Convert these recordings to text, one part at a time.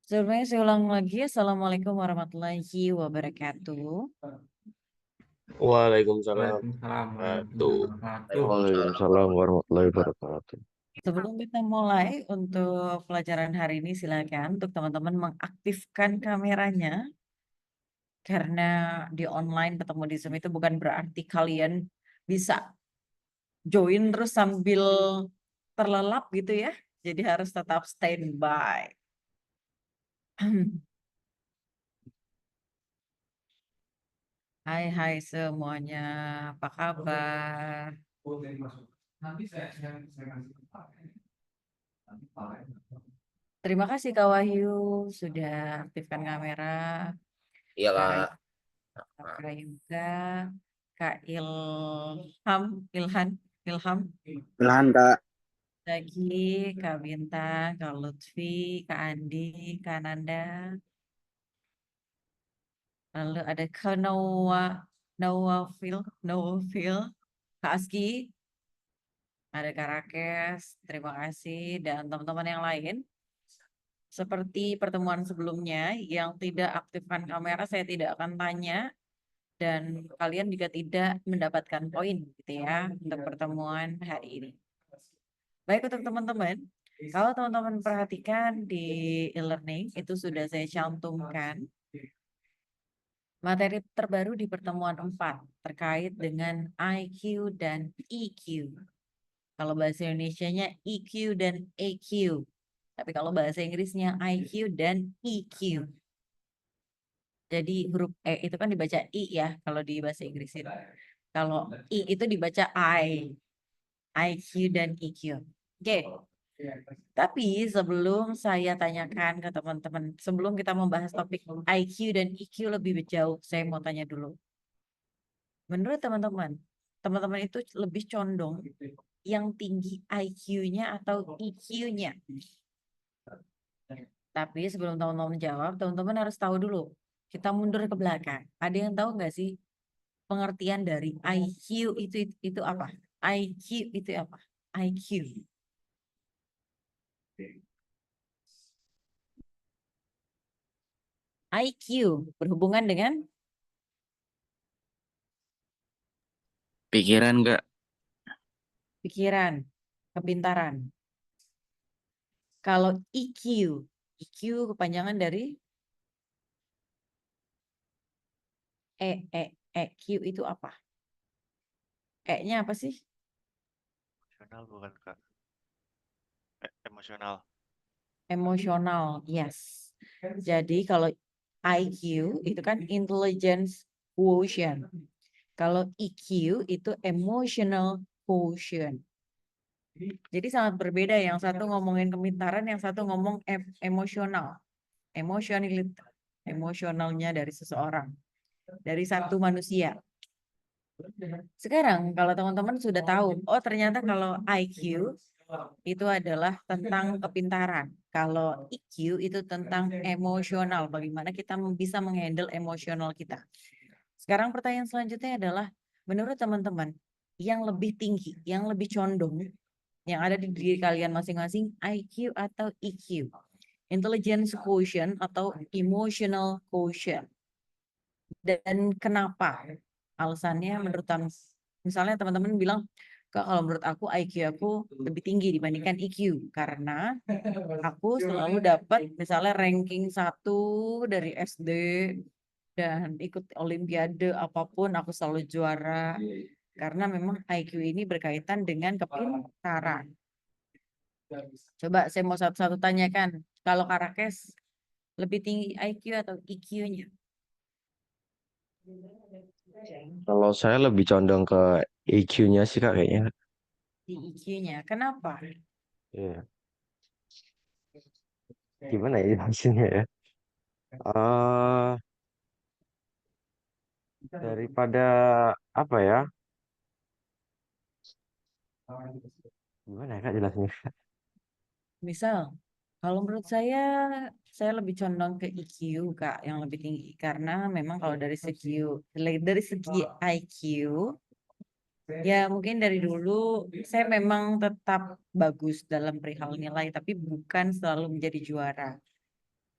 Sebelumnya saya ulang lagi. Assalamualaikum warahmatullahi wabarakatuh. Waalaikumsalam. Waalaikumsalam Tuh. warahmatullahi wabarakatuh. Waalaikumsalam warahmatullahi wabarakatuh. Sebelum kita mulai untuk pelajaran hari ini, silakan untuk teman-teman mengaktifkan kameranya. Karena di online ketemu di Zoom itu bukan berarti kalian bisa join terus sambil terlelap gitu ya. Jadi harus tetap standby. Hai hai semuanya, apa kabar? Terima kasih Kak Wahyu sudah aktifkan kamera. Iya Kak Kak. Raisa juga, Kak Ilham Lahan Kak. lagi, Kak Bintang, Kak Lutfi, Kak Andi, Kak Nanda, lalu ada Kak Nawafil, Kak Aski, ada Kak Rakes, terima kasih, dan teman-teman yang lain. Seperti pertemuan sebelumnya, yang tidak aktifkan kamera saya tidak akan tanya, dan kalian juga tidak mendapatkan poin gitu ya untuk pertemuan hari ini. Baik untuk teman-teman, kalau teman-teman perhatikan di e-learning itu sudah saya cantumkan materi terbaru di pertemuan 4 terkait dengan IQ dan EQ. Kalau bahasa Indonesianya EQ dan AQ. Tapi kalau bahasa Inggrisnya IQ dan EQ. Jadi huruf E itu kan dibaca I ya kalau di bahasa Inggris itu. Kalau I itu dibaca I. IQ dan EQ. Oke. Tapi sebelum saya tanyakan ke teman-teman, sebelum kita membahas topik IQ dan EQ lebih jauh, saya mau tanya dulu. Menurut teman-teman, teman-teman itu lebih condong yang tinggi IQ-nya atau EQ-nya? Tapi sebelum teman-teman jawab, teman-teman harus tahu dulu. Kita mundur ke belakang. Ada yang tahu nggak sih pengertian dari IQ itu apa? IQ itu apa? IQ. IQ berhubungan dengan Pikiran nggak? pikiran, kepintaran. Kalau EQ kepanjangan dari EQ itu apa? E-nya apa sih? Emosional bukan Kak? Emosional. Emosional, yes. Jadi kalau IQ itu kan intelligence quotient. Kalau EQ itu emotional quotient. Jadi sangat berbeda. Yang satu ngomongin kepintaran, yang satu ngomong emosional. Emosionalnya dari seseorang, dari satu manusia. Sekarang kalau teman-teman sudah tahu, oh ternyata kalau IQ itu adalah tentang kepintaran. Kalau EQ itu tentang emosional, bagaimana kita bisa menghandle emosional kita. Sekarang pertanyaan selanjutnya adalah, menurut teman-teman, yang lebih tinggi, yang lebih condong, yang ada di diri kalian masing-masing, IQ atau EQ? Intelligence quotient atau emotional quotient. Dan kenapa? Alasannya menurut misalnya teman-teman bilang, Kak, kalau menurut aku IQ aku lebih tinggi dibandingkan EQ karena aku selalu dapat misalnya ranking 1 dari SD dan ikut olimpiade apapun aku selalu juara karena memang IQ ini berkaitan dengan kepintaran. Coba saya mau satu-satu tanyakan, kalau Karakes lebih tinggi IQ atau EQ-nya? Kalau saya lebih condong ke EQ-nya sih Kak kayaknya. Di EQ-nya. Kenapa? Iya. Gimana ya hasilnya ya? eh Daripada apa ya? Gimana ya Kak jelasnya? Misal, kalau menurut saya lebih condong ke EQ, Kak, yang lebih tinggi. Karena memang kalau dari segi IQ, ya mungkin dari dulu saya memang tetap bagus dalam perihal nilai, tapi bukan selalu menjadi juara.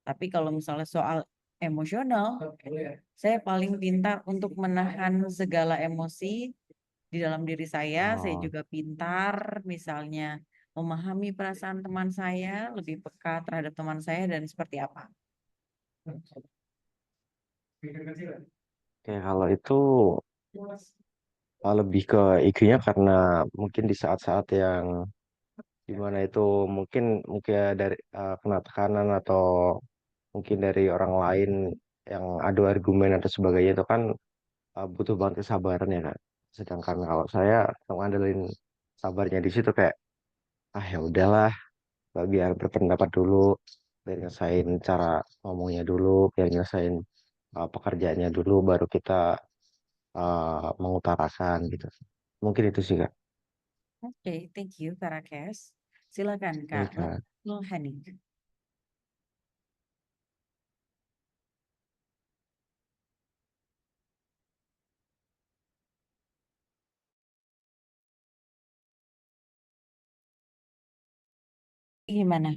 Tapi kalau misalnya soal emosional, saya paling pintar untuk menahan segala emosi di dalam diri saya. Saya Oh, juga pintar misalnya memahami perasaan teman saya, lebih peka terhadap teman saya dan seperti apa. oke, kalau itu lebih ke IQ-nya karena mungkin di saat-saat yang dimana itu mungkin mungkin dari kena tekanan atau mungkin dari orang lain yang adu argumen atau sebagainya itu kan butuh banget kesabaran ya kan. Sedangkan kalau saya ngandelin sabarnya di situ kayak ya udahlah, biar berpendapat dulu, biar nyesain cara ngomongnya dulu, biar nyesain pekerjaannya dulu, baru kita mengutarakan gitu. Mungkin itu sih Kak. Oke, thank you, Kak Rakes. Silakan, Oke, Kak Kak. Nurhanik. Gimana?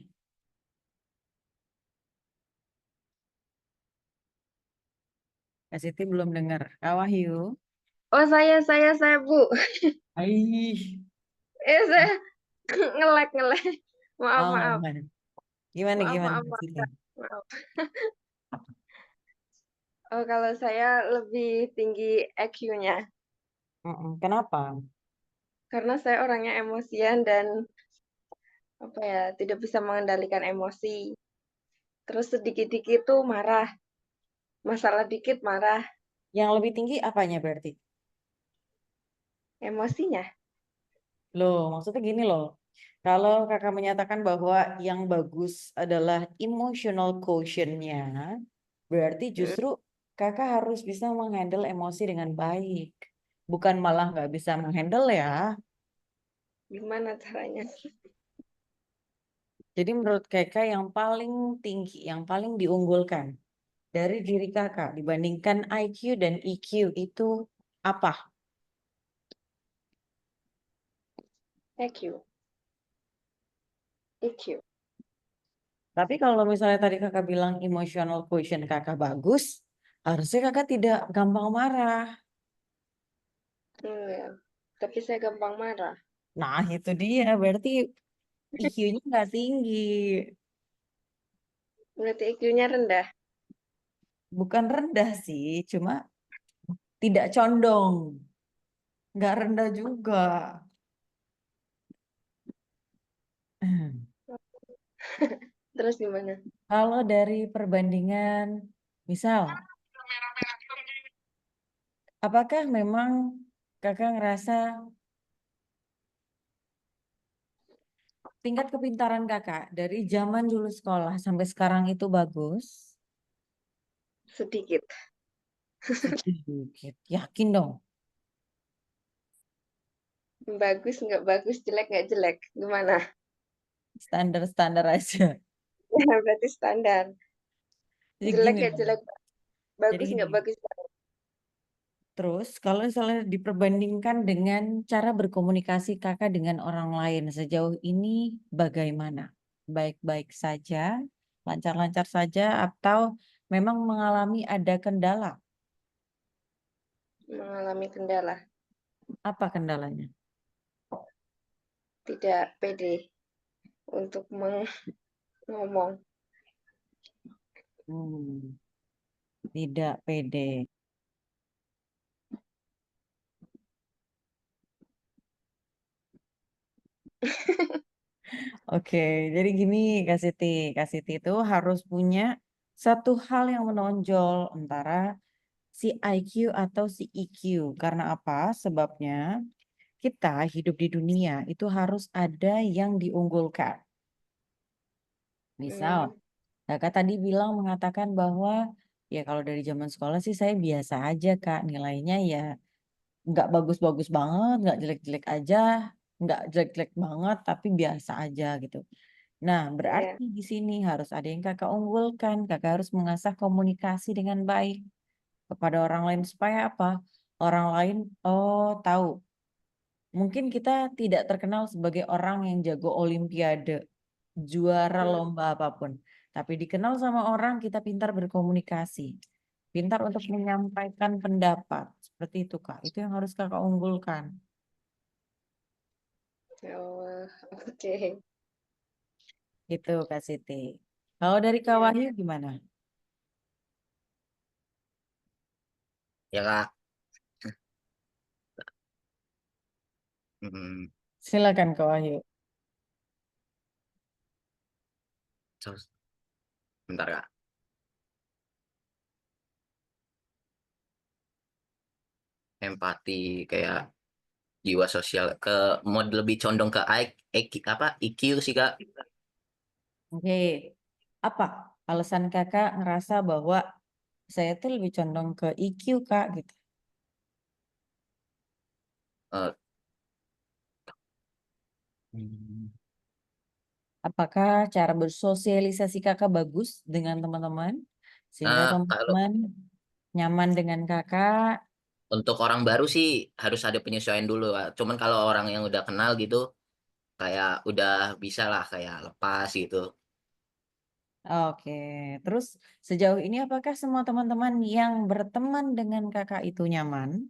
Kak Siti belum dengar. Kak Wahyu. Oh, saya, Bu. Aih. Saya ngelek. Maaf, Oh, maaf. gimana? Gimana, Maaf, gimana, maaf, Kak Siti? maaf. Maaf. Oh, kalau saya lebih tinggi EQ-nya. Kenapa? Karena saya orangnya emosian dan apa ya, tidak bisa mengendalikan emosi. Terus sedikit-dikit tuh marah. Masalah dikit marah. Yang lebih tinggi apanya berarti? Emosinya. Loh, maksudnya gini loh. Kalau kakak menyatakan bahwa yang bagus adalah emotional quotient-nya, berarti Hmm, justru kakak harus bisa menghandle emosi dengan baik. Bukan malah nggak bisa menghandle ya. Gimana caranya? Jadi menurut kakak yang paling tinggi, yang paling diunggulkan dari diri kakak dibandingkan IQ dan EQ itu apa? EQ. EQ. Tapi kalau misalnya tadi kakak bilang emotional quotient kakak bagus, harusnya kakak tidak gampang marah. Ya. Tapi saya gampang marah. Nah, itu dia. Berarti IQ-nya nggak tinggi. Berarti EQ-nya rendah. Bukan rendah sih, cuma tidak condong. Nggak rendah juga. Terus gimana? Kalau dari perbandingan, misal, apakah memang kakak ngerasa tingkat kepintaran kakak dari zaman dulu sekolah sampai sekarang itu bagus? Sedikit. Sedikit. Yakin dong. Bagus, nggak bagus, jelek, nggak jelek. Gimana? Standar-standar aja. Berarti standar. Jadi Jelek gini nggak loh. jelek, Jadi bagus gini. nggak bagus. Terus kalau misalnya diperbandingkan dengan cara berkomunikasi kakak dengan orang lain sejauh ini bagaimana? Baik-baik saja, lancar-lancar saja, atau memang mengalami ada kendala? Mengalami kendala, Apa kendalanya? tidak pede untuk ngomong. Hmm, tidak pede. Oke, jadi gini Kak Siti itu harus punya satu hal yang menonjol antara si IQ atau si EQ. Karena apa? Sebabnya kita hidup di dunia itu harus ada yang diunggulkan. Misal, Hmm, kakak tadi bilang mengatakan bahwa ya kalau dari zaman sekolah sih saya biasa aja Kak, nilainya ya nggak bagus-bagus banget, nggak jelek-jelek aja, nggak jelek-jelek banget, tapi biasa aja gitu. Nah, ya, berarti di sini harus ada yang kakak unggulkan, kakak harus mengasah komunikasi dengan baik kepada orang lain supaya apa? Orang lain, oh tahu. Mungkin kita tidak terkenal sebagai orang yang jago olimpiade, juara hmm, lomba apapun. Tapi dikenal sama orang, kita pintar berkomunikasi. Pintar untuk menyampaikan pendapat. Seperti itu, Kak. Itu yang harus Kakak unggulkan. Oh, oke. Gitu, Kak Siti. Kalau dari Kak Iya. Wahyu gimana? Ya Kak. Hmm, Silakan Kak Wahyu. terus, bentar Kak. Empati kayak jiwa sosial ke mode lebih condong ke IQ sih Kak. Oke. Apa alasan Kakak ngerasa bahwa saya tuh lebih condong ke EQ, Kak, gitu? Eh, hmm, Apakah cara bersosialisasi Kakak bagus dengan teman-teman? Sehingga kalau teman-teman nyaman dengan Kakak? untuk orang baru sih harus ada penyesuaian dulu Kak. Cuman kalau orang yang udah kenal gitu kayak udah bisa lah kayak lepas gitu. Oke. Terus sejauh ini apakah semua teman-teman yang berteman dengan Kakak itu nyaman?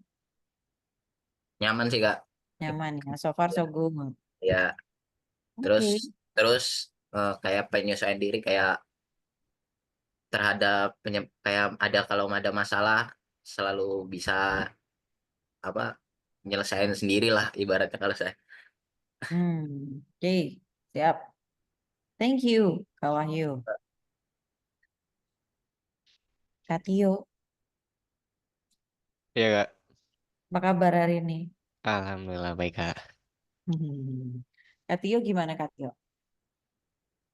Nyaman sih Kak. Nyaman ya, so far so good. Ya, terus Oke. terus kayak penyesuaian diri kayak terhadap kayak ada kalau ada masalah selalu bisa apa nyelesain sendiri lah ibaratnya kalau saya. Oke. Siap. Thank you, Kak Wahyu. Kak Tio, Iya Kak, apa kabar hari ini? Alhamdulillah baik Kak. Kak Tio gimana Kak Tio?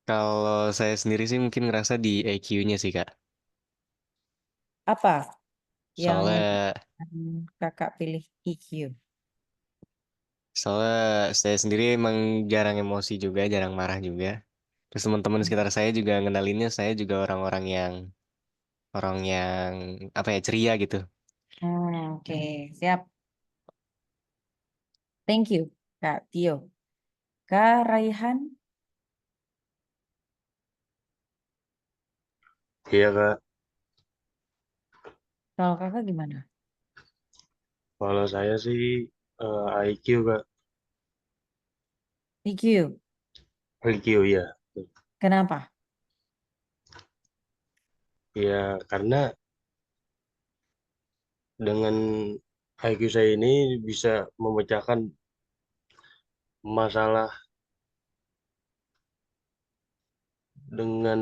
Kalau saya sendiri sih mungkin ngerasa di EQ-nya sih Kak. Apa yang Soalnya, Kakak pilih EQ? soalnya saya sendiri emang jarang emosi juga, jarang marah juga. Terus teman-teman sekitar saya juga ngenalinnya saya juga orang yang apa ya ceria gitu. Oke, siap. Thank you, Kak Tio. Kak Raihan, Iya Kak, kalau Kakak gimana? kalau saya sih IQ Kak, EQ, IQ ya. kenapa? Ya karena dengan IQ saya ini bisa memecahkan masalah dengan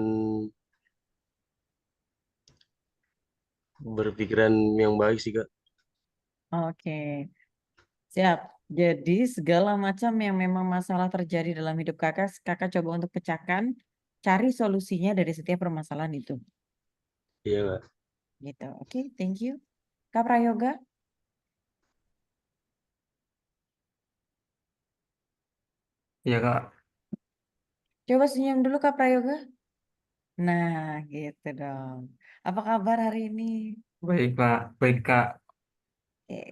berpikiran yang baik sih Kak. Oke, siap. Jadi segala macam yang memang masalah terjadi dalam hidup Kakak, Kakak coba untuk pecahkan, cari solusinya dari setiap permasalahan itu. Iya Kak. Gitu. Oke, thank you. Kak Prayoga, Ya Kak, coba senyum dulu Kak Prayoga. Nah, gitu dong. Apa kabar hari ini? baik Kak, baik Kak.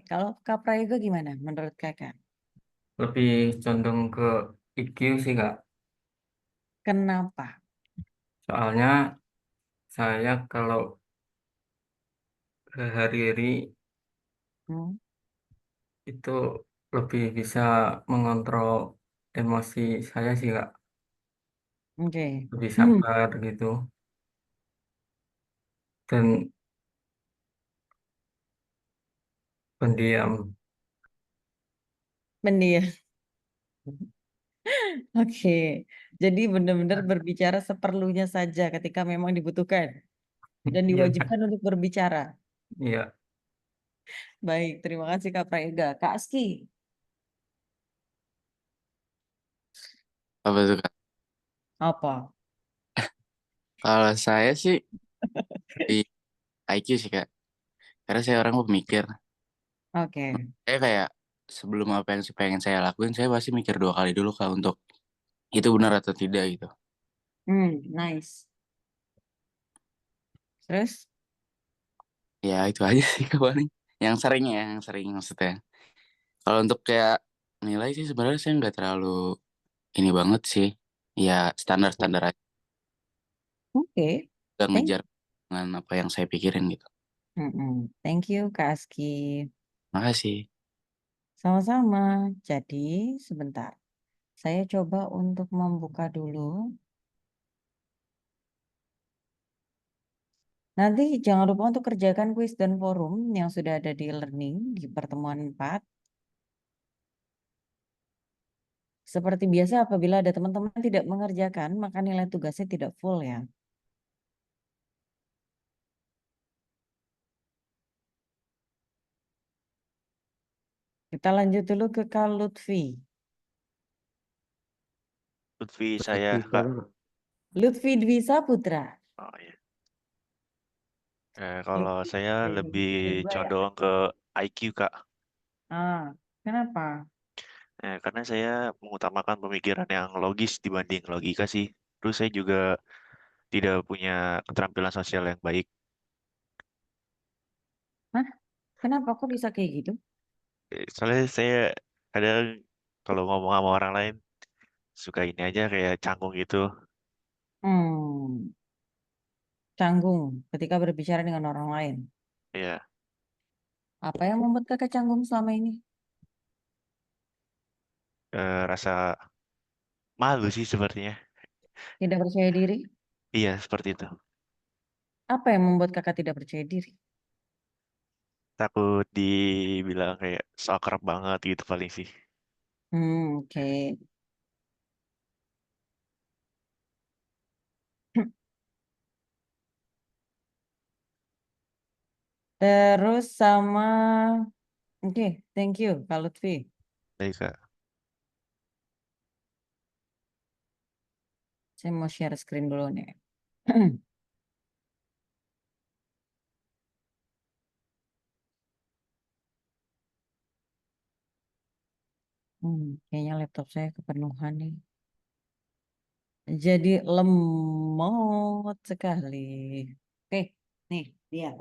Kalau Kak Prayoga gimana menurut Kakak? Lebih condong ke IQ sih Kak. Kenapa? Soalnya saya kalau sehari-hari Hmm, itu lebih bisa mengontrol emosi saya sih Kak. Oke. Lebih Hmm, sabar gitu. Dan pendiam. Pendiam. Oke. Jadi benar-benar berbicara seperlunya saja ketika memang dibutuhkan dan Iya Kak. diwajibkan untuk berbicara. Iya. Baik, terima kasih Kak Prayoga. Kak Aski, Apa tuh Kak? apa? Kalau saya sih di IQ sih Kak. Karena saya orang pemikir. Oke. Saya kayak sebelum apa yang pengen saya lakuin, saya pasti mikir 2 kali dulu Kak untuk itu benar atau tidak gitu. Nice. Terus? Ya itu aja sih Kak paling. Yang sering maksudnya. Kalau untuk kayak nilai sih sebenarnya saya nggak terlalu ini banget sih. Ya standar-standar aja. Oke, Gak thank ngejar dengan apa yang saya pikirin gitu. Thank you Kak Aski. Makasih. Sama-sama. Jadi sebentar. Saya coba untuk membuka dulu. Nanti jangan lupa untuk kerjakan kuis dan forum yang sudah ada di learning di pertemuan 4. Seperti biasa apabila ada teman-teman yang tidak mengerjakan, maka nilai tugasnya tidak full ya. Kita lanjut dulu ke Kak Lutfi. Lutfi saya, Kak. Lutfi Dwi Saputra. Oh iya. Kalau saya lebih condong ke IQ, Kak. Kenapa? Karena saya mengutamakan pemikiran yang logis dibanding logika sih. Terus saya juga tidak punya keterampilan sosial yang baik. Hah? Kenapa kok bisa kayak gitu? Soalnya saya kadang kalau ngomong sama orang lain suka ini aja kayak canggung gitu. Hmm, Canggung ketika berbicara dengan orang lain. Ya, Apa yang membuat kakak canggung selama ini? rasa malu sih sepertinya. Tidak percaya diri? Iya, seperti itu. Apa yang membuat kakak tidak percaya diri? Takut dibilang kayak so akrab banget gitu paling sih. Oke. Terus sama, oke, thank you Kak Lutfi. Baik, Kak. Saya mau share screen dulu nih. Kayaknya laptop saya kepenuhan nih. Jadi lemot sekali. Oke, nih dia.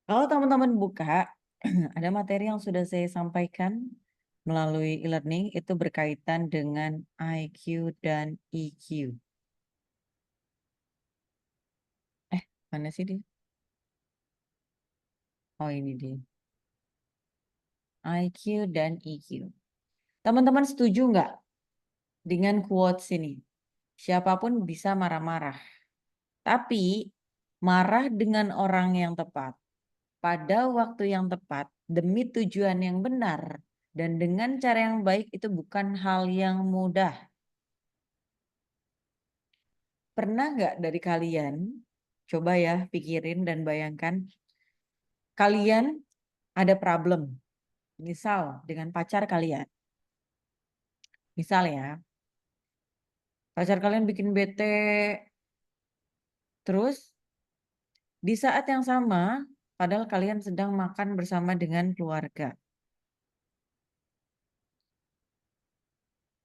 Kalau teman-teman buka, ada materi yang sudah saya sampaikan melalui e-learning itu berkaitan dengan IQ dan EQ. Mana sih dia? Oh ini dia. IQ dan EQ. Teman-teman setuju nggak dengan quotes ini? Siapapun bisa marah-marah. Tapi marah dengan orang yang tepat, pada waktu yang tepat, demi tujuan yang benar, dan dengan cara yang baik itu bukan hal yang mudah. Pernah nggak dari kalian, coba ya pikirin dan bayangkan, kalian ada problem, misal dengan pacar kalian. Misal ya, pacar kalian bikin bete, terus di saat yang sama, padahal kalian sedang makan bersama dengan keluarga.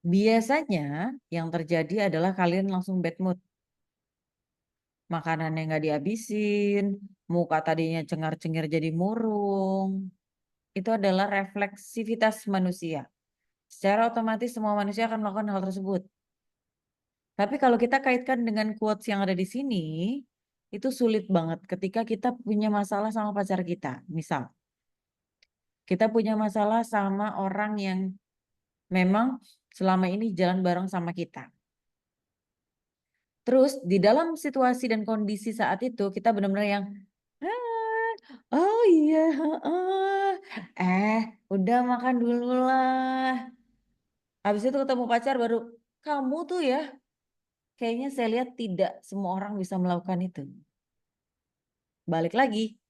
Biasanya yang terjadi adalah kalian langsung bad mood. Makanannya nggak dihabisin, muka tadinya cengar-cengir jadi murung. Itu adalah refleksivitas manusia. Secara otomatis semua manusia akan melakukan hal tersebut. Tapi kalau kita kaitkan dengan quotes yang ada di sini, itu sulit banget ketika kita punya masalah sama pacar kita. Misal, kita punya masalah sama orang yang memang selama ini jalan bareng sama kita. Terus di dalam situasi dan kondisi saat itu kita benar-benar yang oh iya, udah makan dulu lah. Habis itu ketemu pacar baru kamu tuh ya. Kayaknya saya lihat tidak semua orang bisa melakukan itu. Balik lagi,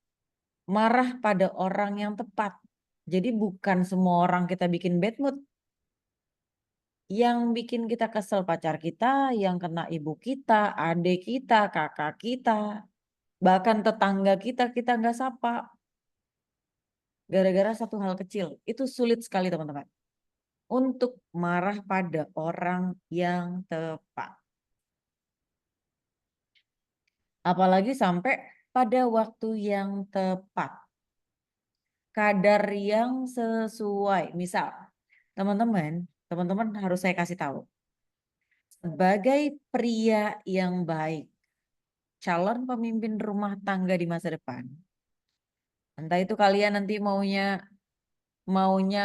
marah pada orang yang tepat. Jadi bukan semua orang kita bikin bad mood. Yang bikin kita kesel pacar kita, yang kena ibu kita, adik kita, kakak kita, bahkan tetangga kita nggak sapa. Gara-gara satu hal kecil. Itu sulit sekali teman-teman. Untuk marah pada orang yang tepat. Apalagi sampai pada waktu yang tepat. Kadar yang sesuai. Misal, teman-teman harus saya kasih tahu. Sebagai pria yang baik, calon pemimpin rumah tangga di masa depan. Entah itu kalian nanti maunya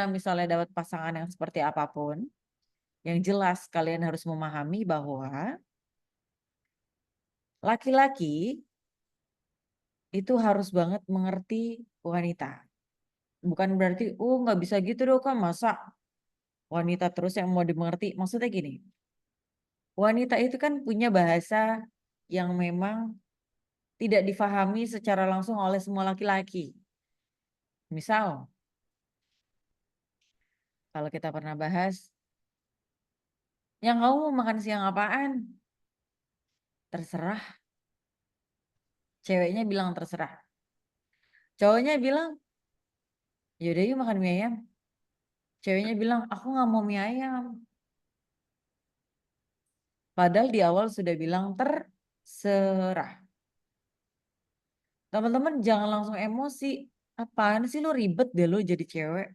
misalnya dapat pasangan yang seperti apapun, yang jelas kalian harus memahami bahwa laki-laki itu harus banget mengerti wanita. Bukan berarti, nggak bisa gitu dong kan, masa wanita terus yang mau dimengerti. Maksudnya gini, wanita itu kan punya bahasa yang memang tidak difahami secara langsung oleh semua laki-laki. Misal, kalau kita pernah bahas, yang kamu mau makan siang apaan? Terserah. Ceweknya bilang terserah. Cowoknya bilang, yaudah yuk makan mie ayam. Ceweknya bilang, aku nggak mau mie ayam. Padahal di awal sudah bilang terserah. Teman-teman jangan langsung emosi. Apaan sih lo ribet deh lo jadi cewek?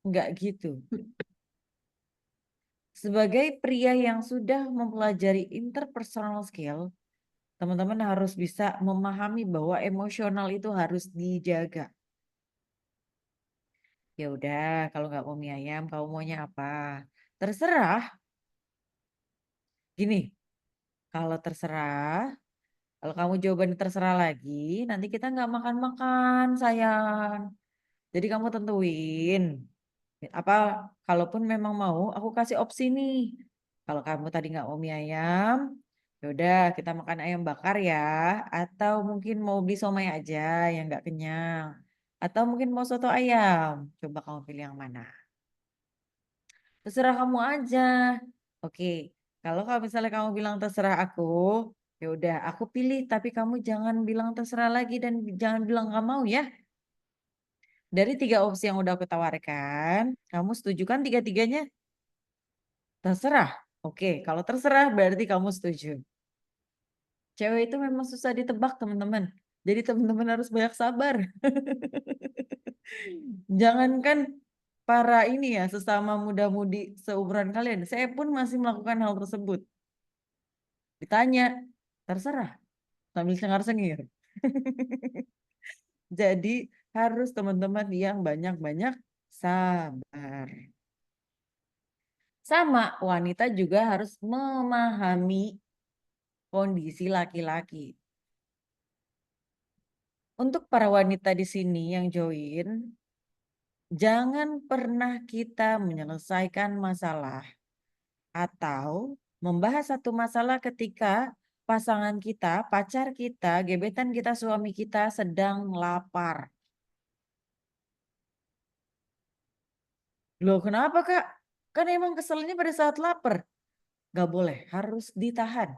Nggak gitu. Sebagai pria yang sudah mempelajari interpersonal skill, teman-teman harus bisa memahami bahwa emosional itu harus dijaga. Ya udah, kalau nggak mau mie ayam, kamu maunya apa? Terserah. Gini, kalau terserah, kalau kamu jawabannya terserah lagi, nanti kita nggak makan-makan, sayang. Jadi kamu tentuin. Apa, kalaupun memang mau, aku kasih opsi nih. Kalau kamu tadi nggak mau mie ayam, yaudah kita makan ayam bakar ya. Atau mungkin mau beli somai aja yang nggak kenyang. Atau mungkin mau soto ayam. Coba kamu pilih yang mana. Terserah kamu aja. Oke, kalau misalnya kamu bilang terserah aku, ya udah aku pilih. Tapi kamu jangan bilang terserah lagi dan jangan bilang nggak mau ya. Dari 3 opsi yang udah aku tawarkan, kamu setuju kan tiga-tiganya? Terserah. Oke, kalau terserah berarti kamu setuju. Cewek itu memang susah ditebak, teman-teman. Jadi teman-teman harus banyak sabar. Jangankan para ini ya, sesama muda-mudi seumuran kalian. Saya pun masih melakukan hal tersebut. Ditanya, terserah. Sambil cengar-cengir. Jadi harus teman-teman yang banyak-banyak sabar. Sama, wanita juga harus memahami kondisi laki-laki. Untuk para wanita di sini yang join, jangan pernah kita menyelesaikan masalah atau membahas satu masalah ketika pasangan kita, pacar kita, gebetan kita, suami kita sedang lapar. Loh, kenapa, Kak? Kan emang keselnya pada saat lapar. Gak boleh, harus ditahan.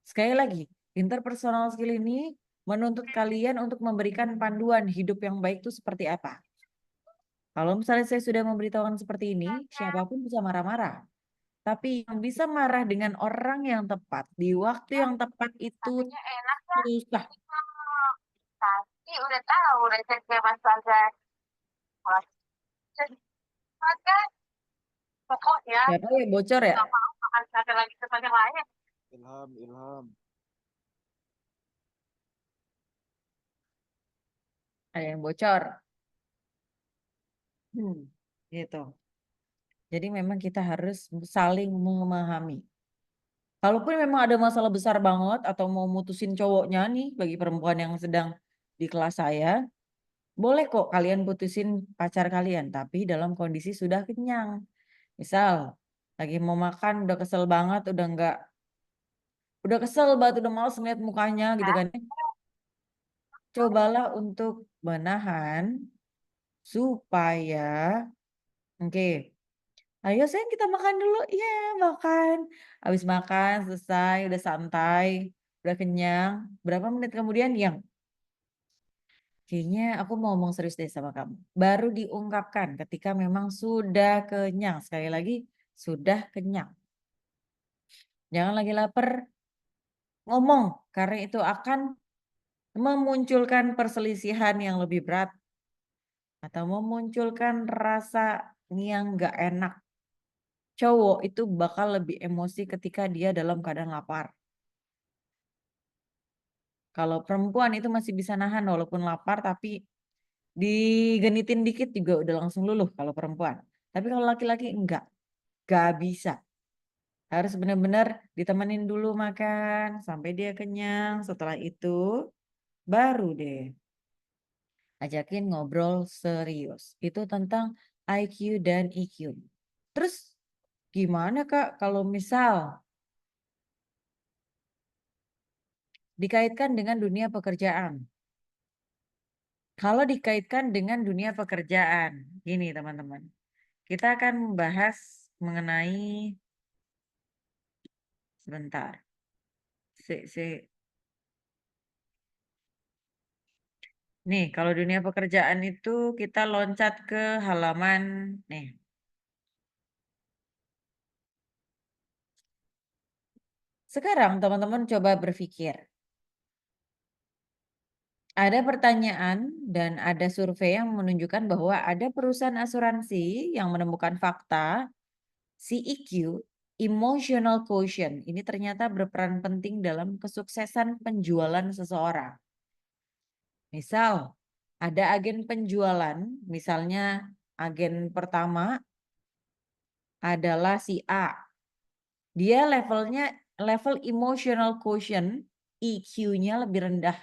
Sekali lagi, interpersonal skill ini menuntut kalian untuk memberikan panduan hidup yang baik itu seperti apa. Kalau misalnya saya sudah memberitahukan seperti ini, siapapun bisa marah-marah. Tapi yang bisa marah dengan orang yang tepat, di waktu yang tepat itu susah. Tapi udah tahu resepnya Mas Fajar. Maka pokoknya Siapa ya bocor ya? nggak mau makan sate lagi ke tempat yang lain. Ilham. Ada yang bocor. Gitu. Jadi memang kita harus saling memahami. Kalaupun memang ada masalah besar banget atau mau mutusin cowoknya nih bagi perempuan yang sedang di kelas saya, boleh kok kalian putusin pacar kalian, tapi dalam kondisi sudah kenyang. Misal lagi mau makan udah kesel banget, udah kesel banget, udah males ngeliat mukanya gitu kan. Cobalah untuk menahan supaya oke. Ayo sayang kita makan dulu. Iya, makan. Habis makan, selesai, udah santai, udah kenyang. Berapa menit kemudian yang kayaknya aku mau ngomong serius deh sama kamu. Baru diungkapkan ketika memang sudah kenyang. Sekali lagi, sudah kenyang. Jangan lagi lapar, ngomong. Karena itu akan memunculkan perselisihan yang lebih berat. Atau memunculkan rasa yang gak enak. Cowok itu bakal lebih emosi ketika dia dalam keadaan lapar. Kalau perempuan itu masih bisa nahan walaupun lapar, tapi digenitin dikit juga udah langsung luluh kalau perempuan. Tapi kalau laki-laki enggak bisa. Harus benar-benar ditemenin dulu makan sampai dia kenyang. Setelah itu baru deh ajakin ngobrol serius. Itu tentang IQ dan EQ. Terus gimana Kak kalau misal dikaitkan dengan dunia pekerjaan? Kalau dikaitkan dengan dunia pekerjaan, gini teman-teman. Kita akan membahas mengenai sebentar. Nih, kalau dunia pekerjaan itu kita loncat ke halaman nih. Sekarang teman-teman coba berpikir. Ada pertanyaan dan ada survei yang menunjukkan bahwa ada perusahaan asuransi yang menemukan fakta si EQ, emotional quotient, ini ternyata berperan penting dalam kesuksesan penjualan seseorang. Misal, ada agen penjualan, misalnya agen pertama adalah si A. Dia level emotional quotient, EQ-nya lebih rendah.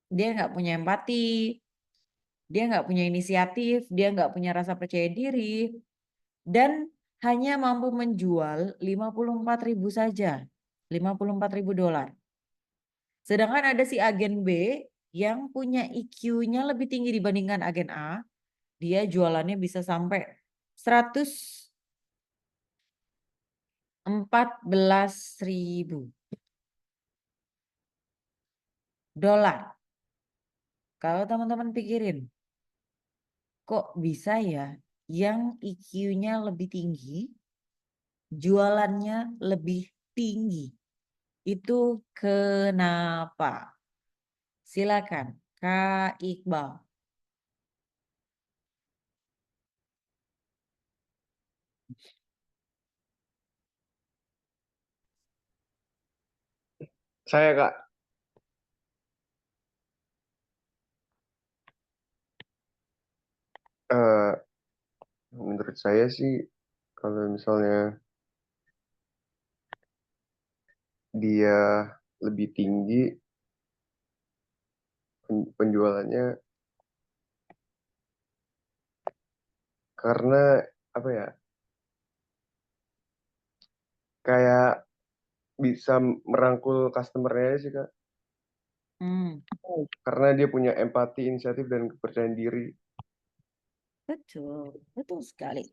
Dia nggak punya empati, dia nggak punya inisiatif, dia nggak punya rasa percaya diri, dan hanya mampu menjual 54.000 saja, $54.000. Sedangkan ada si agen B yang punya EQ-nya lebih tinggi dibandingkan agen A, dia jualannya bisa sampai 114.000 dolar. Kalau teman-teman pikirin, kok bisa ya yang EQ-nya lebih tinggi, jualannya lebih tinggi? Itu kenapa? Silakan, Kak Iqbal. Saya Kak, eh, menurut saya sih kalau misalnya dia lebih tinggi penjualannya karena apa ya? Kayak bisa merangkul customer-nya sih Kak. Karena dia punya empati, inisiatif dan kepercayaan diri. Betul, betul sekali.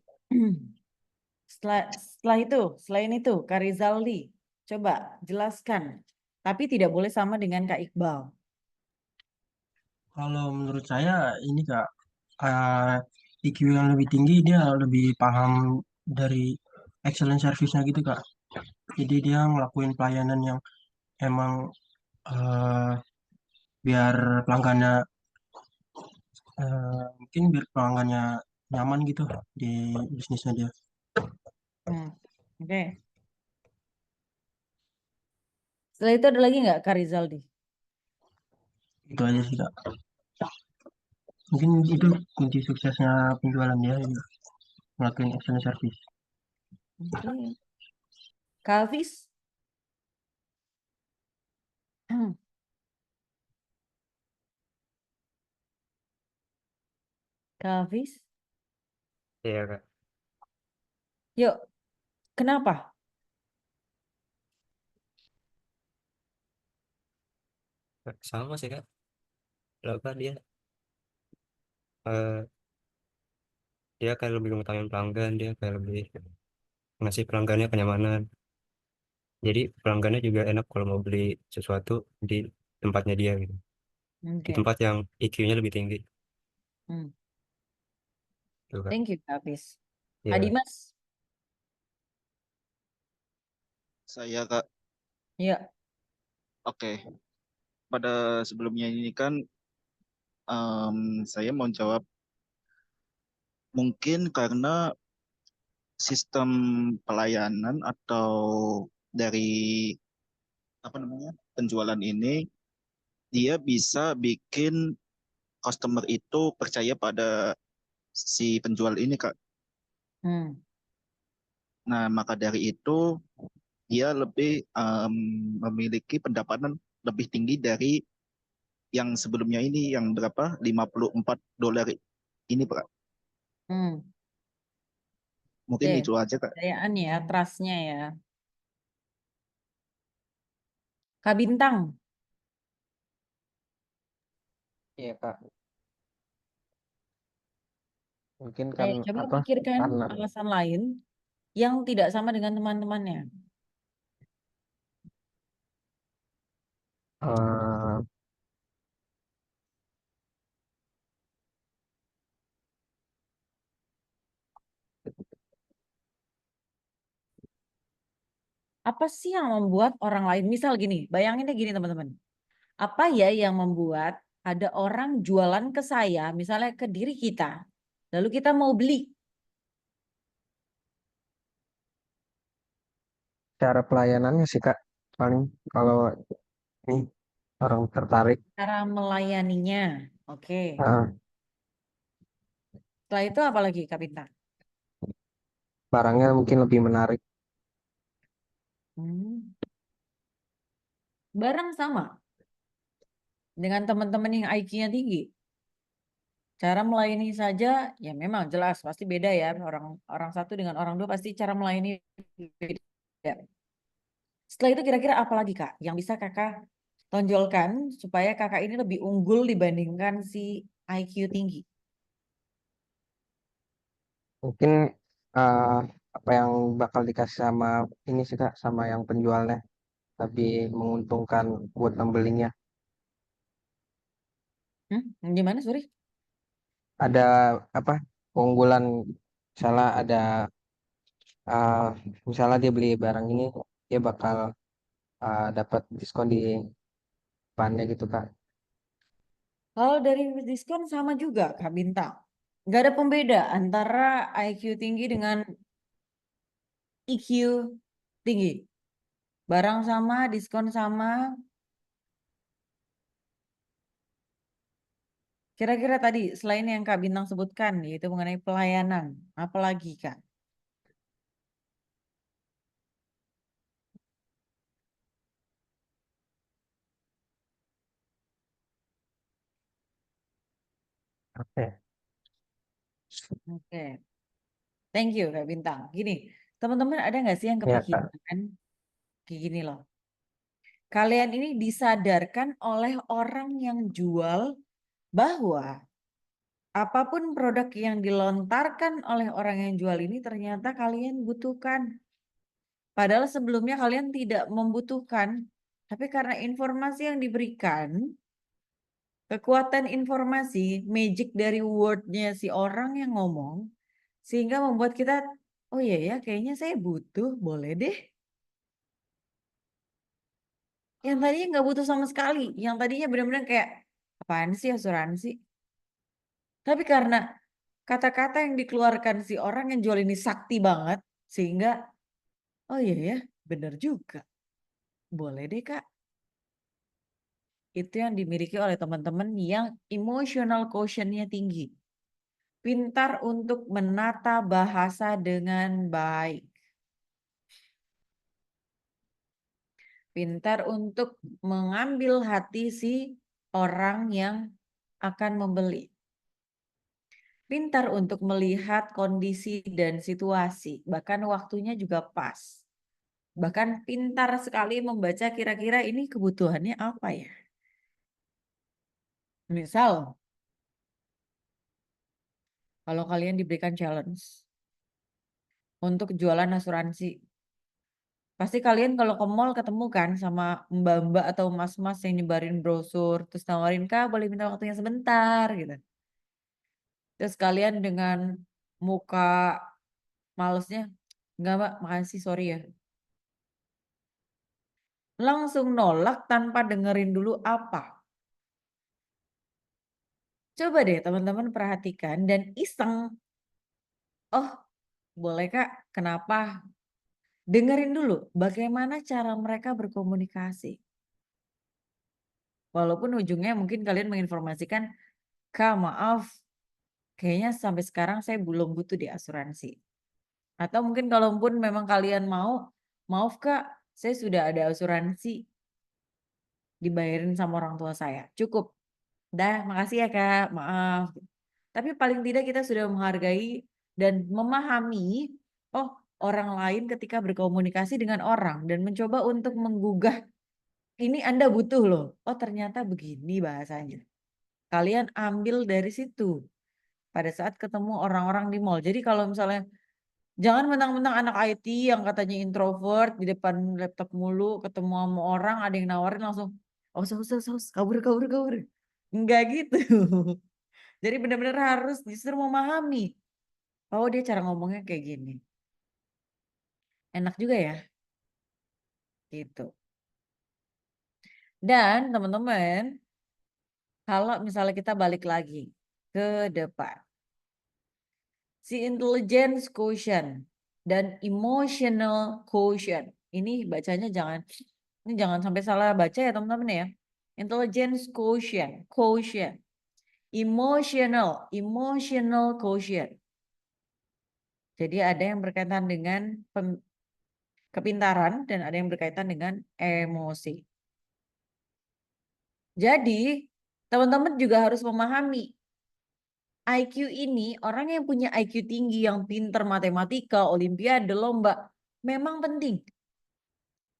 Selain itu, Kak Rizaldi, coba jelaskan. Tapi tidak boleh sama dengan Kak Iqbal. Kalau menurut saya ini Kak, IQ yang lebih tinggi dia lebih paham dari excellent service-nya gitu Kak. Jadi dia ngelakuin pelayanan yang emang eh, biar pelanggannya mungkin biar pelanggannya nyaman gitu di bisnisnya dia. Oke. Setelah itu ada lagi nggak Kak Rizaldi? Itu aja sih Kak. Mungkin itu kunci suksesnya penjualan dia gitu. Ngelakuin excellent service. Oke. Kak Hafiz? Kak Hafiz? Iya Kak. Yuk, kenapa? Sama sih Kak. Apa eh, dia kayak lebih mengutamain pelanggan, dia kayak lebih ngasih pelanggannya kenyamanan. Jadi pelanggannya juga enak kalau mau beli sesuatu di tempatnya dia gitu. Di Oke. tempat yang IQ-nya lebih tinggi. Hmm. Tuh, Kak. Thank you, Kak Hafiz. Iya. Adimas? Saya Kak, Ya. oke. Pada sebelumnya ini kan saya mau jawab mungkin karena sistem pelayanan atau dari penjualan ini dia bisa bikin customer itu percaya pada si penjual ini, Kak. Hmm. Nah, maka dari itu dia lebih memiliki pendapatan lebih tinggi dari yang sebelumnya ini yang berapa? $54 ini, Pak. Hmm. Mungkin Oke, itu aja, Kak. kepercayaan ya, trustnya ya. Kak Bintang, Iya Kak, mungkin kan coba apa pikirkan karena alasan lain yang tidak sama dengan teman-temannya. eh, Apa sih yang membuat orang lain, misal gini, bayanginnya gini teman-teman. Apa ya yang membuat ada orang jualan ke saya, misalnya ke diri kita, lalu kita mau beli? cara pelayanannya sih Kak, paling kalau ini orang tertarik, Cara melayaninya. Oke. Setelah itu apa lagi Kak Bintang? barangnya mungkin lebih menarik. Hmm. Barang sama dengan teman-teman yang IQ-nya tinggi. Cara melayani saja ya memang jelas pasti beda ya, orang satu dengan orang dua pasti cara melayani beda. Setelah itu kira-kira apa lagi Kak yang bisa Kakak tonjolkan supaya Kakak ini lebih unggul dibandingkan si IQ tinggi? Mungkin eh, apa yang bakal dikasih sama ini sih Kak, sama yang penjualnya lebih menguntungkan buat pembelinya. Gimana sorry? Ada apa keunggulan, misalnya ada eh, misalnya dia beli barang ini, dia bakal dapat diskon di depannya gitu Kak. Kalau dari diskon sama juga Kak Bintang. Nggak ada pembeda antara IQ tinggi dengan EQ tinggi. Barang sama, diskon sama. Kira-kira tadi selain yang Kak Bintang sebutkan yaitu mengenai pelayanan, apa lagi Kak? Oke. Oke, thank you Kak Bintang. Gini, teman-teman ada nggak sih yang Ya Kak. kepikiran kayak gini loh? Kalian ini disadarkan oleh orang yang jual bahwa apapun produk yang dilontarkan oleh orang yang jual ini ternyata kalian butuhkan. Padahal sebelumnya kalian tidak membutuhkan, tapi karena informasi yang diberikan, kekuatan informasi, magic dari wordnya si orang yang ngomong, sehingga membuat kita, oh iya ya kayaknya saya butuh, boleh deh. Yang tadinya nggak butuh sama sekali, yang tadinya benar-benar kayak, apaan sih asuransi? Tapi karena kata-kata yang dikeluarkan si orang yang jual ini sakti banget, sehingga, oh iya ya benar juga, boleh deh Kak. Itu yang dimiliki oleh teman-teman yang emotional quotient-nya tinggi. Pintar untuk menata bahasa dengan baik. Pintar untuk mengambil hati si orang yang akan membeli. Pintar untuk melihat kondisi dan situasi, bahkan waktunya juga pas. Bahkan pintar sekali membaca kira-kira ini kebutuhannya apa ya. Misal, kalau kalian diberikan challenge untuk jualan asuransi, pasti kalian kalau ke mall ketemu kan sama mbak-mbak atau mas-mas yang nyebarin brosur, terus nawarin Kak boleh minta waktunya sebentar gitu. Terus kalian dengan muka malesnya, enggak Mbak, makasih sorry ya. Langsung nolak tanpa dengerin dulu apa. Coba deh teman-teman perhatikan dan iseng. Oh boleh Kak, kenapa? dengerin dulu bagaimana cara mereka berkomunikasi. Walaupun ujungnya mungkin kalian menginformasikan, Kak maaf, kayaknya sampai sekarang saya belum butuh di asuransi. Atau mungkin kalaupun memang kalian mau, maaf Kak, saya sudah ada asuransi, dibayarin sama orang tua saya. Cukup. Dah, makasih ya Kak, maaf. Tapi paling tidak kita sudah menghargai dan memahami, oh orang lain ketika berkomunikasi dengan orang dan mencoba untuk menggugah, ini Anda butuh loh. Oh ternyata begini bahasanya. Kalian ambil dari situ pada saat ketemu orang-orang di mall. Jadi kalau misalnya jangan mentang-mentang anak IT yang katanya introvert di depan laptop mulu, ketemu sama orang ada yang nawarin langsung, oh saus, kabur. Enggak gitu. Jadi benar-benar harus justru memahami. Oh dia cara ngomongnya kayak gini. Enak juga ya. Gitu. Dan teman-teman, kalau misalnya kita balik lagi ke depan. Si intelligence quotient dan emotional quotient. Ini bacanya jangan sampai salah baca ya teman-teman ya. Intelligence quotient, emotional quotient. Jadi ada yang berkaitan dengan kepintaran dan ada yang berkaitan dengan emosi. Jadi teman-teman juga harus memahami IQ ini, orang yang punya IQ tinggi, yang pinter matematika, olimpiade, lomba, memang penting.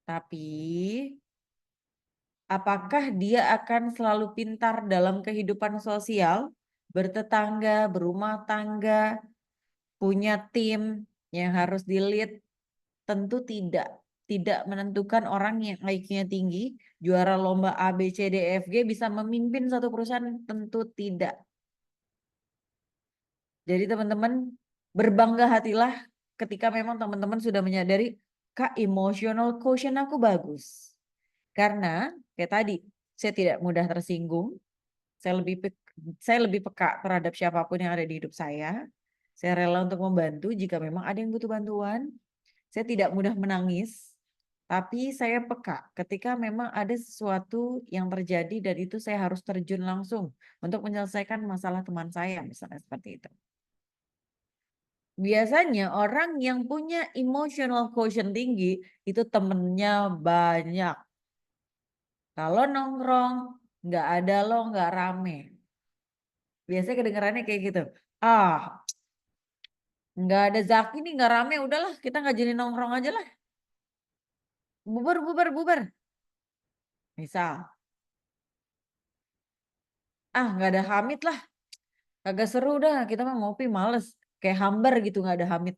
Tapi apakah dia akan selalu pintar dalam kehidupan sosial, bertetangga, berumah tangga, punya tim yang harus di-lead? Tentu tidak. Tidak menentukan orang yang IQ-nya tinggi, juara lomba A, B, C, D, E, F, G bisa memimpin satu perusahaan, tentu tidak. Jadi teman-teman berbangga hatilah ketika memang teman-teman sudah menyadari, Kak emotional quotient aku bagus. Karena kayak tadi, saya tidak mudah tersinggung, saya lebih peka terhadap siapapun yang ada di hidup saya. Saya rela untuk membantu jika memang ada yang butuh bantuan. Saya tidak mudah menangis, tapi saya peka ketika memang ada sesuatu yang terjadi dan itu saya harus terjun langsung untuk menyelesaikan masalah teman saya, misalnya seperti itu. Biasanya orang yang punya emotional quotient tinggi itu temennya banyak. Kalau nongkrong nggak ada lo nggak rame. Biasanya kedengarannya kayak gitu. Ah, nggak ada Zaki nih nggak rame, udahlah kita nggak jadi nongkrong aja lah. Bubar. Misal, nggak ada Hamid lah, kagak seru dah kita mah ngopi males. Kayak hambar gitu nggak ada Hamid.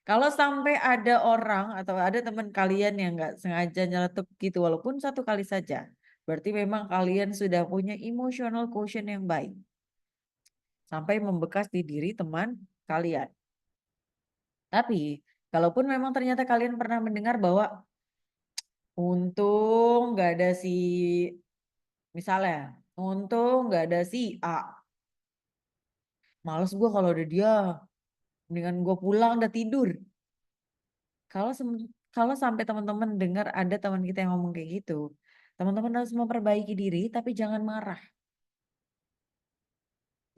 Kalau sampai ada orang atau ada teman kalian yang nggak sengaja nyeletuk gitu, walaupun satu kali saja, berarti memang kalian sudah punya emotional quotient yang baik. Sampai membekas di diri teman kalian. Tapi, kalaupun memang ternyata kalian pernah mendengar bahwa untung nggak ada si, misalnya, untung nggak ada si A. Males gue kalau ada dia, mendingan gue pulang udah tidur. Kalau sampai teman-teman dengar ada teman kita yang ngomong kayak gitu, teman-teman harus memperbaiki diri tapi jangan marah.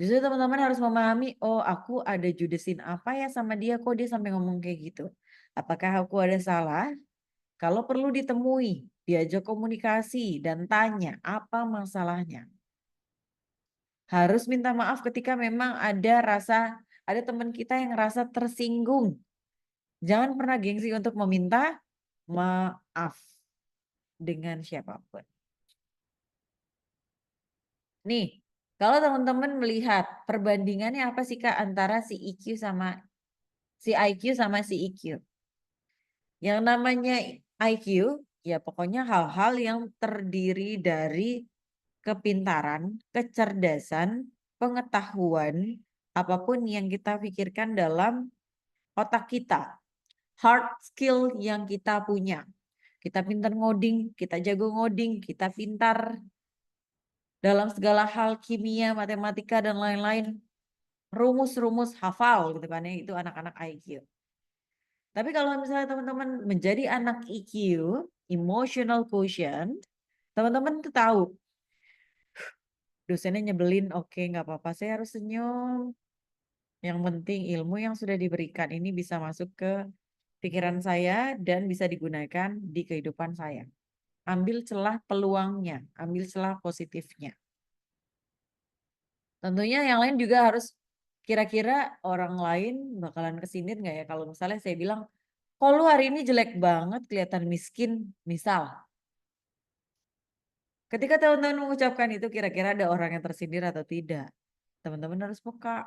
Justru teman-teman harus memahami, oh aku ada judesin apa ya sama dia, kok dia sampai ngomong kayak gitu. Apakah aku ada salah? Kalau perlu ditemui, diajak komunikasi dan tanya apa masalahnya. Harus minta maaf ketika memang ada teman kita yang rasa tersinggung. Jangan pernah gengsi untuk meminta maaf dengan siapapun. Nih, kalau teman-teman melihat perbandingannya apa sih Kak antara si IQ sama si IQ sama si EQ? Yang namanya IQ ya pokoknya hal-hal yang terdiri dari kepintaran, kecerdasan, pengetahuan, apapun yang kita pikirkan dalam otak kita. Hard skill yang kita punya. Kita pintar ngoding, kita jago ngoding, kita pintar dalam segala hal kimia, matematika, dan lain-lain. Rumus-rumus hafal gitu kan ya, itu anak-anak IQ. Tapi kalau misalnya teman-teman menjadi anak EQ, emotional quotient, teman-teman tuh tahu dosennya nyebelin, oke nggak apa-apa, saya harus senyum. Yang penting ilmu yang sudah diberikan ini bisa masuk ke pikiran saya dan bisa digunakan di kehidupan saya. Ambil celah peluangnya, ambil celah positifnya. Tentunya yang lain juga harus kira-kira orang lain bakalan kesindir nggak ya kalau misalnya saya bilang, kok lu hari ini jelek banget, kelihatan miskin, misal. Ketika teman-teman mengucapkan itu kira-kira ada orang yang tersindir atau tidak. Teman-teman harus peka.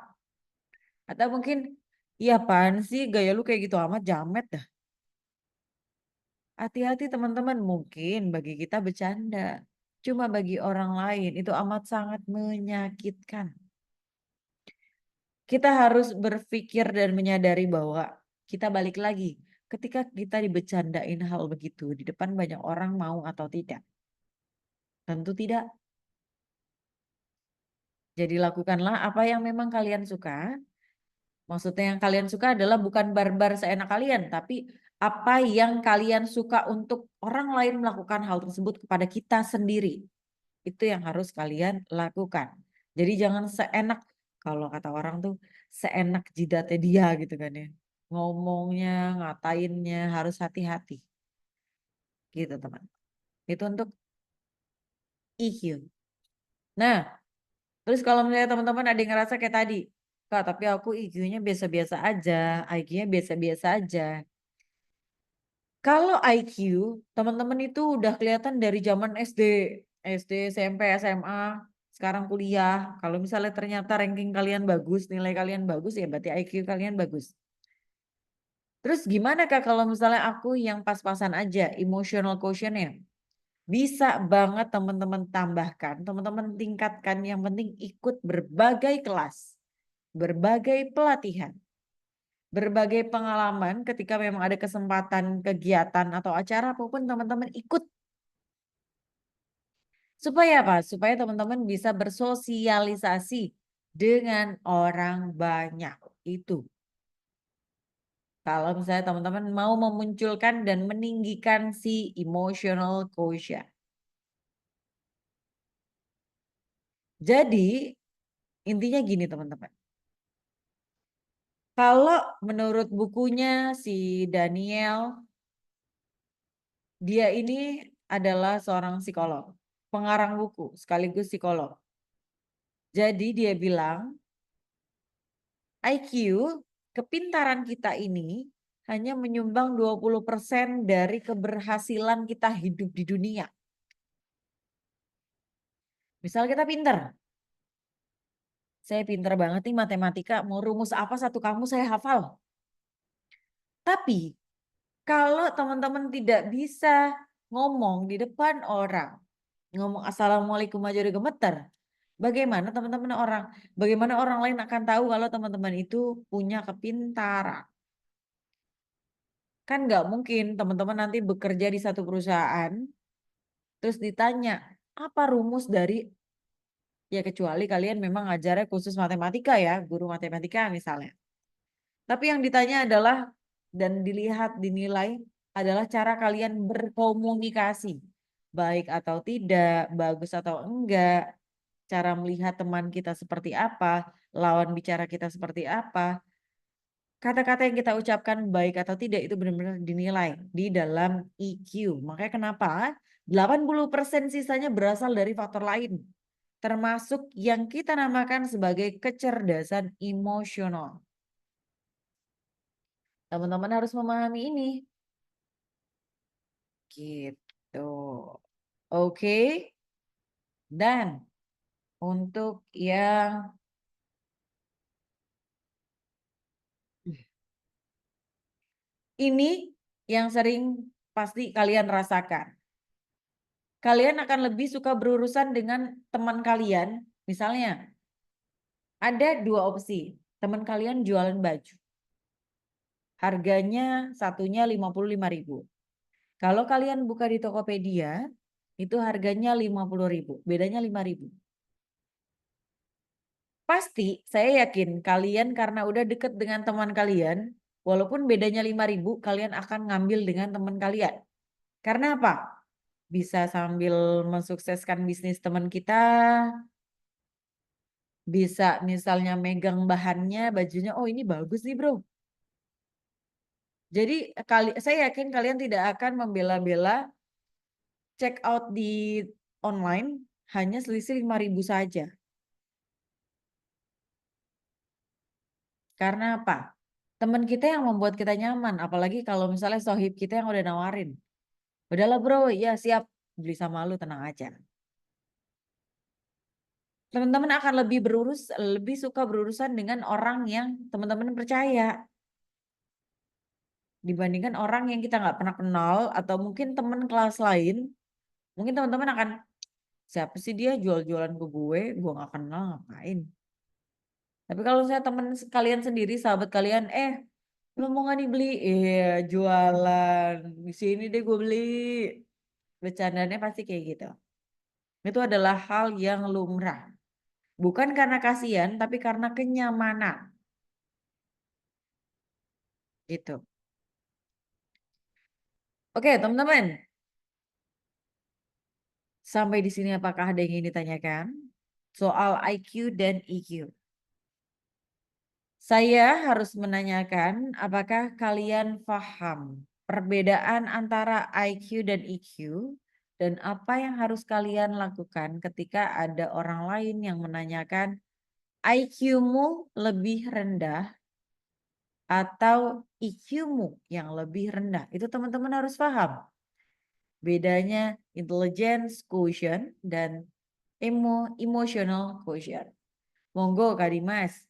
Atau mungkin, iya apaan sih gaya lu kayak gitu amat, jamet dah. Hati-hati teman-teman, mungkin bagi kita bercanda. Cuma bagi orang lain itu amat sangat menyakitkan. Kita harus berpikir dan menyadari bahwa kita balik lagi. Ketika kita dibecandain hal begitu, di depan banyak orang mau atau tidak? Tentu tidak. Jadi lakukanlah apa yang memang kalian suka. Maksudnya yang kalian suka adalah bukan barbar seenak kalian, tapi apa yang kalian suka untuk orang lain melakukan hal tersebut kepada kita sendiri. Itu yang harus kalian lakukan. Jadi jangan seenak, kalau kata orang tuh seenak jidatnya dia gitu kan ya. Ngomongnya, ngatainnya harus hati-hati. Gitu teman. Itu untuk EQ. Nah, terus kalau misalnya teman-teman ada yang ngerasa kayak tadi, Kak, tapi aku IQ-nya biasa-biasa aja, IQ-nya biasa-biasa aja. Kalau IQ, teman-teman itu udah kelihatan dari zaman SD, SMP, SMA, sekarang kuliah. Kalau misalnya ternyata ranking kalian bagus, nilai kalian bagus, ya berarti IQ kalian bagus. Terus gimana Kak kalau misalnya aku yang pas-pasan aja, emotional quotient-nya? Bisa banget teman-teman tambahkan, teman-teman tingkatkan, yang penting ikut berbagai kelas, berbagai pelatihan, berbagai pengalaman ketika memang ada kesempatan kegiatan atau acara apapun teman-teman ikut. Supaya apa? Supaya teman-teman bisa bersosialisasi dengan orang banyak. Itu. Kalau misalnya teman-teman mau memunculkan dan meninggikan si emotional quotient. Jadi intinya gini teman-teman. Kalau menurut bukunya si Daniel, dia ini adalah seorang psikolog, pengarang buku sekaligus psikolog. Jadi dia bilang IQ, kepintaran kita ini hanya menyumbang 20% dari keberhasilan kita hidup di dunia. Misal kita pinter. Saya pinter banget nih matematika, mau rumus apa satu kamus saya hafal. Tapi kalau teman-teman tidak bisa ngomong di depan orang, ngomong assalamualaikum aja udah gemeter, bagaimana bagaimana orang lain akan tahu kalau teman-teman itu punya kepintaran? Kan nggak mungkin teman-teman nanti bekerja di satu perusahaan, terus ditanya, apa rumus dari, ya kecuali kalian memang ngajarnya khusus matematika ya, guru matematika misalnya. Tapi yang ditanya adalah, dan dilihat, dinilai adalah cara kalian berkomunikasi. Baik atau tidak, bagus atau enggak, cara melihat teman kita seperti apa, lawan bicara kita seperti apa. Kata-kata yang kita ucapkan baik atau tidak itu benar-benar dinilai di dalam EQ. Makanya kenapa 80% sisanya berasal dari faktor lain. Termasuk yang kita namakan sebagai kecerdasan emosional. Teman-teman harus memahami ini. Gitu. Oke. Dan untuk yang ini yang sering pasti kalian rasakan. Kalian akan lebih suka berurusan dengan teman kalian. Misalnya, ada dua opsi. Teman kalian jualan baju. Harganya satunya 55.000. Kalau kalian buka di Tokopedia, itu harganya 50.000. Bedanya 5.000. Pasti saya yakin kalian karena udah deket dengan teman kalian, Walaupun bedanya 5.000, kalian akan ngambil dengan teman kalian. Karena apa? Bisa sambil mensukseskan bisnis teman kita, bisa misalnya megang bahannya, bajunya, oh ini bagus nih bro. Jadi saya yakin kalian tidak akan membela-bela check out di online hanya selisih 5.000 saja. Karena apa? Teman kita yang membuat kita nyaman, apalagi kalau misalnya sohib kita yang udah nawarin. Udahlah bro, ya siap, beli sama lu, tenang aja. Teman-teman akan lebih suka berurusan dengan orang yang teman-teman percaya. Dibandingkan orang yang kita nggak pernah kenal atau mungkin teman kelas lain, mungkin teman-teman akan, siapa sih dia jual-jualan ke gue nggak kenal ngapain. Tapi kalau saya teman kalian sendiri, sahabat kalian, lu mau nggak nih beli? Iya, jualan. Di sini deh gue beli. Bercandanya pasti kayak gitu. Itu adalah hal yang lumrah. Bukan karena kasihan, tapi karena kenyamanan. Gitu. Oke, teman-teman. Sampai di sini apakah ada yang ingin ditanyakan? Soal IQ dan EQ. Saya harus menanyakan apakah kalian paham perbedaan antara IQ dan EQ dan apa yang harus kalian lakukan ketika ada orang lain yang menanyakan IQ-mu lebih rendah atau EQ-mu yang lebih rendah. Itu teman-teman harus paham. Bedanya intelligence quotient dan emotional quotient. Monggo Kak Dimas.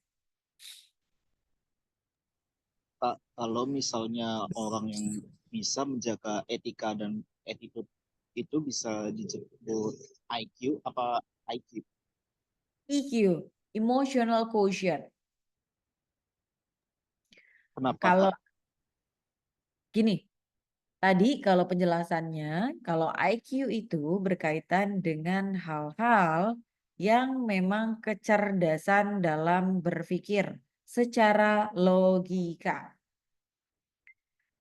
Kak, kalau misalnya orang yang bisa menjaga etika dan attitude itu bisa disebut IQ apa IQ? EQ, emotional quotient. Kenapa, Kalau Kak? gini, tadi kalau penjelasannya, kalau IQ itu berkaitan dengan hal-hal yang memang kecerdasan dalam berpikir secara logika.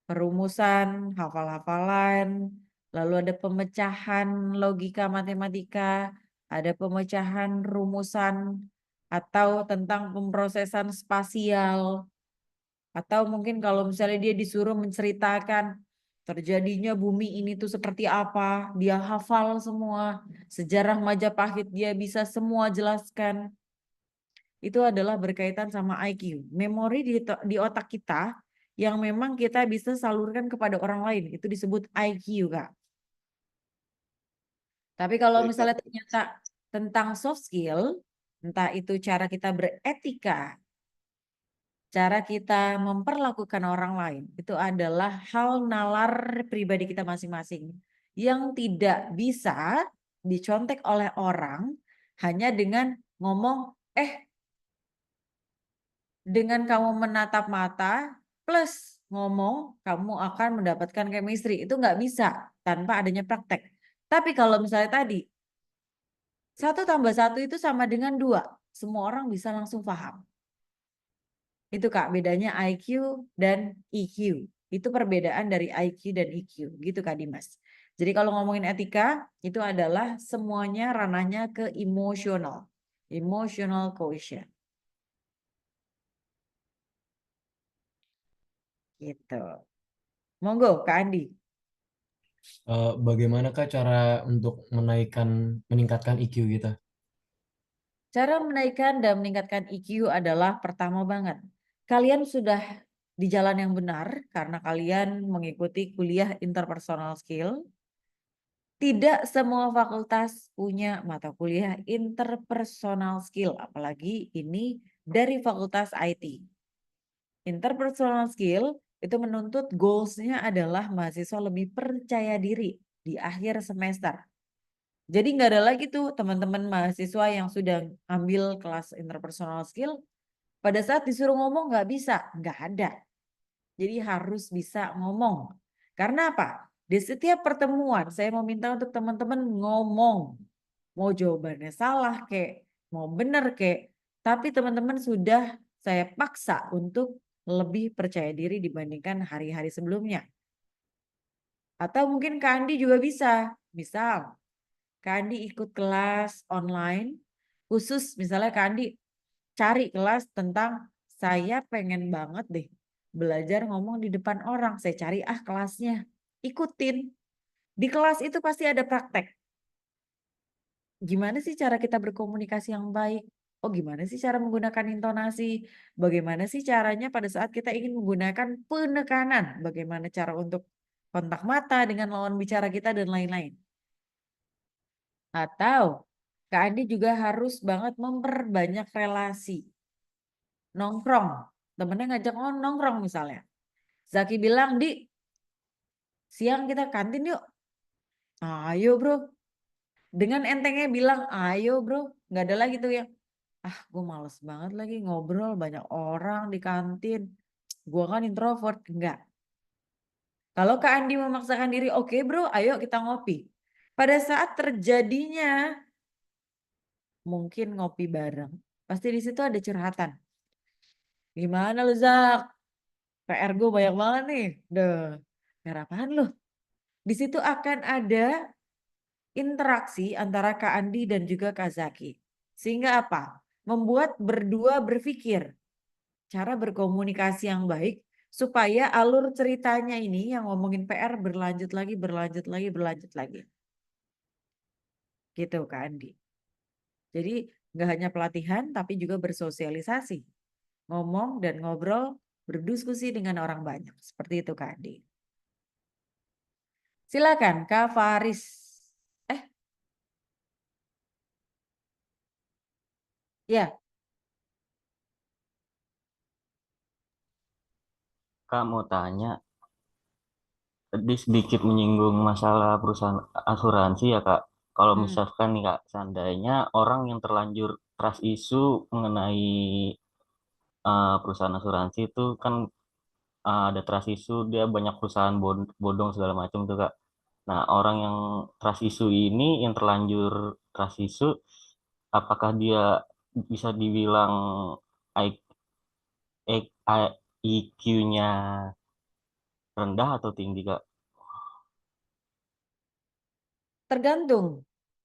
Perumusan, hafal-hafalan, lalu ada pemecahan logika matematika, ada pemecahan rumusan, atau tentang pemrosesan spasial, atau mungkin kalau misalnya dia disuruh menceritakan terjadinya bumi ini tuh seperti apa, dia hafal semua, sejarah Majapahit dia bisa semua jelaskan. Itu adalah berkaitan sama IQ, memori di otak kita yang memang kita bisa salurkan kepada orang lain, itu disebut IQ, Kak. Tapi kalau Baik, Kak. misalnya ternyata tentang soft skill, entah itu cara kita beretika, cara kita memperlakukan orang lain, itu adalah hal nalar pribadi kita masing-masing yang tidak bisa dicontek oleh orang hanya dengan ngomong, dengan kamu menatap mata plus ngomong, kamu akan mendapatkan chemistry. Itu nggak bisa tanpa adanya praktek. Tapi kalau misalnya tadi, 1 tambah 1 itu sama dengan 2. Semua orang bisa langsung paham. Itu Kak, bedanya IQ dan EQ. Itu perbedaan dari IQ dan EQ. Gitu Kak Dimas. Jadi kalau ngomongin etika, itu adalah semuanya ranahnya ke emosional. Emotional quotient. Gitu. Monggo Kak Andi. Bagaimanakah cara untuk meningkatkan IQ kita? Cara menaikkan dan meningkatkan IQ adalah pertama banget. Kalian sudah di jalan yang benar karena kalian mengikuti kuliah interpersonal skill. Tidak semua fakultas punya mata kuliah interpersonal skill, apalagi ini dari fakultas IT. Interpersonal skill itu menuntut goals-nya adalah mahasiswa lebih percaya diri di akhir semester. Jadi nggak ada lagi tuh teman-teman mahasiswa yang sudah ambil kelas interpersonal skill, pada saat disuruh ngomong nggak bisa, nggak ada. Jadi harus bisa ngomong. Karena apa? Di setiap pertemuan saya mau minta untuk teman-teman ngomong. Mau jawabannya salah kek, mau benar kek, tapi teman-teman sudah saya paksa untuk lebih percaya diri dibandingkan hari-hari sebelumnya. Atau mungkin Kak Andi juga bisa. Misal, Kak Andi ikut kelas online, khusus misalnya Kak Andi cari kelas tentang saya pengen banget deh belajar ngomong di depan orang. Saya cari kelasnya. Ikutin. Di kelas itu pasti ada praktek. Gimana sih cara kita berkomunikasi yang baik? Oh, gimana sih cara menggunakan intonasi? Bagaimana sih caranya pada saat kita ingin menggunakan penekanan? Bagaimana cara untuk kontak mata dengan lawan bicara kita dan lain-lain. Atau Kak Andi juga harus banget memperbanyak relasi. Nongkrong. Temennya ngajak nongkrong misalnya. Zaki bilang, Di, siang kita kantin yuk. Ayo bro. Dengan entengnya bilang, ayo bro. Nggak ada lagi tuh yang, gue males banget lagi ngobrol banyak orang di kantin. Gue kan introvert. Enggak. Kalau Kak Andi memaksakan diri, oke bro, ayo kita ngopi. Pada saat terjadinya mungkin ngopi bareng, pasti di situ ada curhatan. Gimana lu Zak? PR gue banyak banget nih. PR apaan lu? Di situ akan ada interaksi antara Kak Andi dan juga Kak Zaki. Sehingga apa? Membuat berdua berpikir cara berkomunikasi yang baik supaya alur ceritanya ini yang ngomongin PR berlanjut lagi. Gitu Kak Andi. Jadi nggak hanya pelatihan tapi juga bersosialisasi. Ngomong dan ngobrol, berdiskusi dengan orang banyak. Seperti itu Kak Andi. Silakan Kak Faris. Ya. Kak mau tanya, tadi sedikit menyinggung masalah perusahaan asuransi ya Kak. Kalau misalkan nih Kak, seandainya orang yang terlanjur trust isu mengenai perusahaan asuransi itu kan ada trust isu, dia banyak perusahaan bodong segala macam tuh Kak. Nah, orang yang trust isu ini, yang terlanjur trust isu, apakah dia bisa dibilang IQ-nya rendah atau tinggi Kak? Tergantung.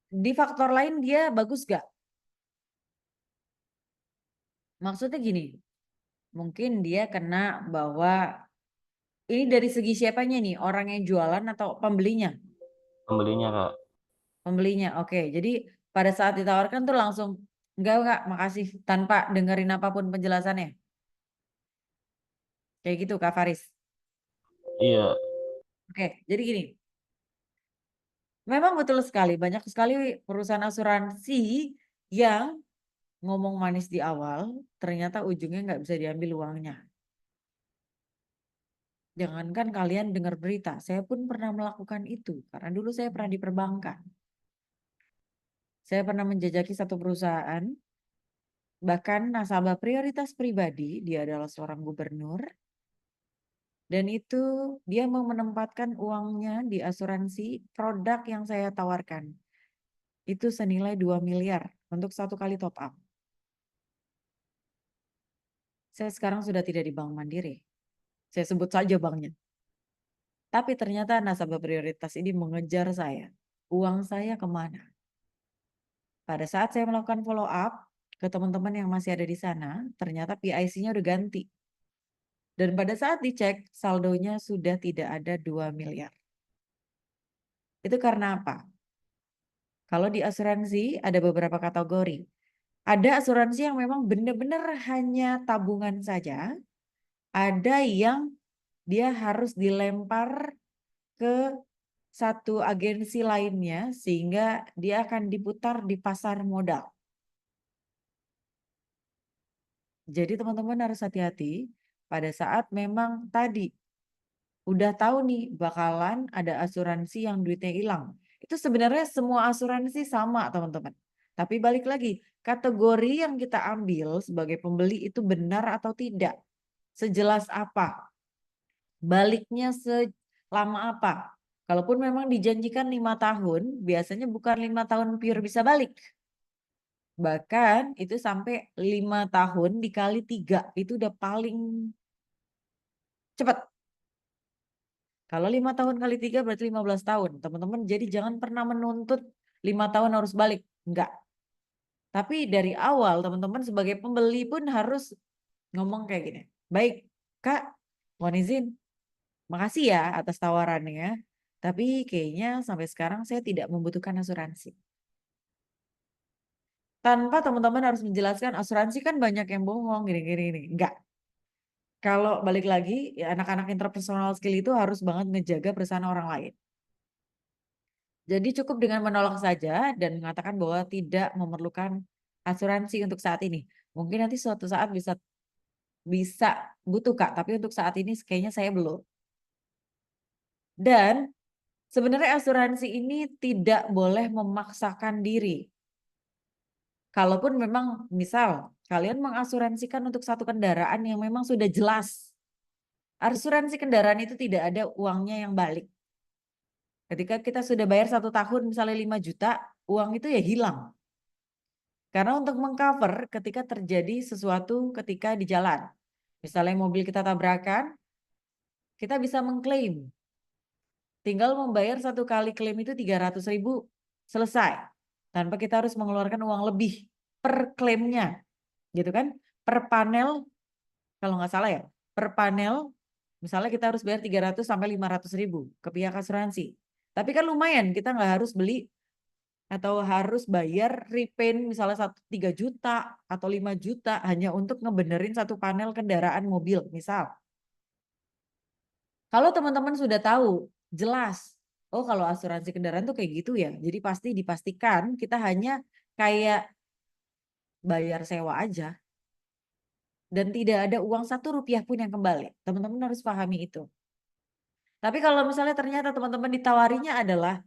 Di faktor lain dia bagus gak? Maksudnya gini, mungkin dia kena bahwa ini dari segi siapanya nih, orang yang jualan atau pembelinya? Pembelinya Kak. Pembelinya, oke. Jadi pada saat ditawarkan tuh langsung, enggak, makasih, tanpa dengerin apapun penjelasannya. Kayak gitu Kak Faris? Iya. Oke, jadi gini. Memang betul sekali, banyak sekali perusahaan asuransi yang ngomong manis di awal, ternyata ujungnya nggak bisa diambil uangnya. Jangankan kalian dengar berita, saya pun pernah melakukan itu. Karena dulu saya pernah di perbankan. Saya pernah menjajaki satu perusahaan, bahkan nasabah prioritas pribadi, dia adalah seorang gubernur. Dan itu dia mau menempatkan uangnya di asuransi produk yang saya tawarkan. Itu senilai 2 miliar untuk 1 kali top up. Saya sekarang sudah tidak di Bank Mandiri. Saya sebut saja banknya. Tapi ternyata nasabah prioritas ini mengejar saya. Uang saya kemana? Pada saat saya melakukan follow up ke teman-teman yang masih ada di sana, ternyata PIC-nya udah ganti. Dan pada saat dicek, saldonya sudah tidak ada 2 miliar. Itu karena apa? Kalau di asuransi ada beberapa kategori. Ada asuransi yang memang benar-benar hanya tabungan saja. Ada yang dia harus dilempar ke satu agensi lainnya sehingga dia akan diputar di pasar modal. Jadi teman-teman harus hati-hati pada saat memang tadi udah tahu nih bakalan ada asuransi yang duitnya hilang. Itu sebenarnya semua asuransi sama teman-teman. Tapi balik lagi, kategori yang kita ambil sebagai pembeli itu benar atau tidak. Sejelas apa? Baliknya selama apa? Kalaupun memang dijanjikan 5 tahun, biasanya bukan 5 tahun pure bisa balik. Bahkan itu sampai 5 tahun dikali 3, itu udah paling Cepat. Kalau 5 tahun kali 3 berarti 15 tahun. Teman-teman, jadi jangan pernah menuntut 5 tahun harus balik. Enggak. Tapi dari awal teman-teman sebagai pembeli pun harus ngomong kayak gini. Baik, Kak, mohon izin. Makasih ya atas tawarannya. Tapi kayaknya sampai sekarang saya tidak membutuhkan asuransi. Tanpa teman-teman harus menjelaskan asuransi kan banyak yang bohong gini-gini. Enggak. Kalau balik lagi, ya anak-anak interpersonal skill itu harus banget ngejaga perusahaan orang lain. Jadi cukup dengan menolak saja dan mengatakan bahwa tidak memerlukan asuransi untuk saat ini. Mungkin nanti suatu saat bisa butuh Kak, tapi untuk saat ini kayaknya saya belum. Dan sebenarnya asuransi ini tidak boleh memaksakan diri. Kalaupun memang misal kalian mengasuransikan untuk satu kendaraan yang memang sudah jelas. Asuransi kendaraan itu tidak ada uangnya yang balik. Ketika kita sudah bayar 1 tahun misalnya 5 juta, uang itu ya hilang. Karena untuk mengcover ketika terjadi sesuatu ketika di jalan. Misalnya mobil kita tabrakan, kita bisa mengklaim. Tinggal membayar 1 kali klaim itu 300.000, selesai. Tanpa kita harus mengeluarkan uang lebih per klaimnya. Gitu kan? Per panel, kalau nggak salah ya, per panel, misalnya kita harus bayar 300 sampai 500.000 ke pihak asuransi. Tapi kan lumayan, kita nggak harus beli atau harus bayar repaint misalnya 3 juta atau 5 juta hanya untuk ngebenerin satu panel kendaraan mobil, misal. Kalau teman-teman sudah tahu, jelas, oh kalau asuransi kendaraan tuh kayak gitu ya. Jadi pasti dipastikan kita hanya kayak bayar sewa aja. Dan tidak ada uang 1 rupiah pun yang kembali. Teman-teman harus pahami itu. Tapi kalau misalnya ternyata teman-teman ditawarinya adalah,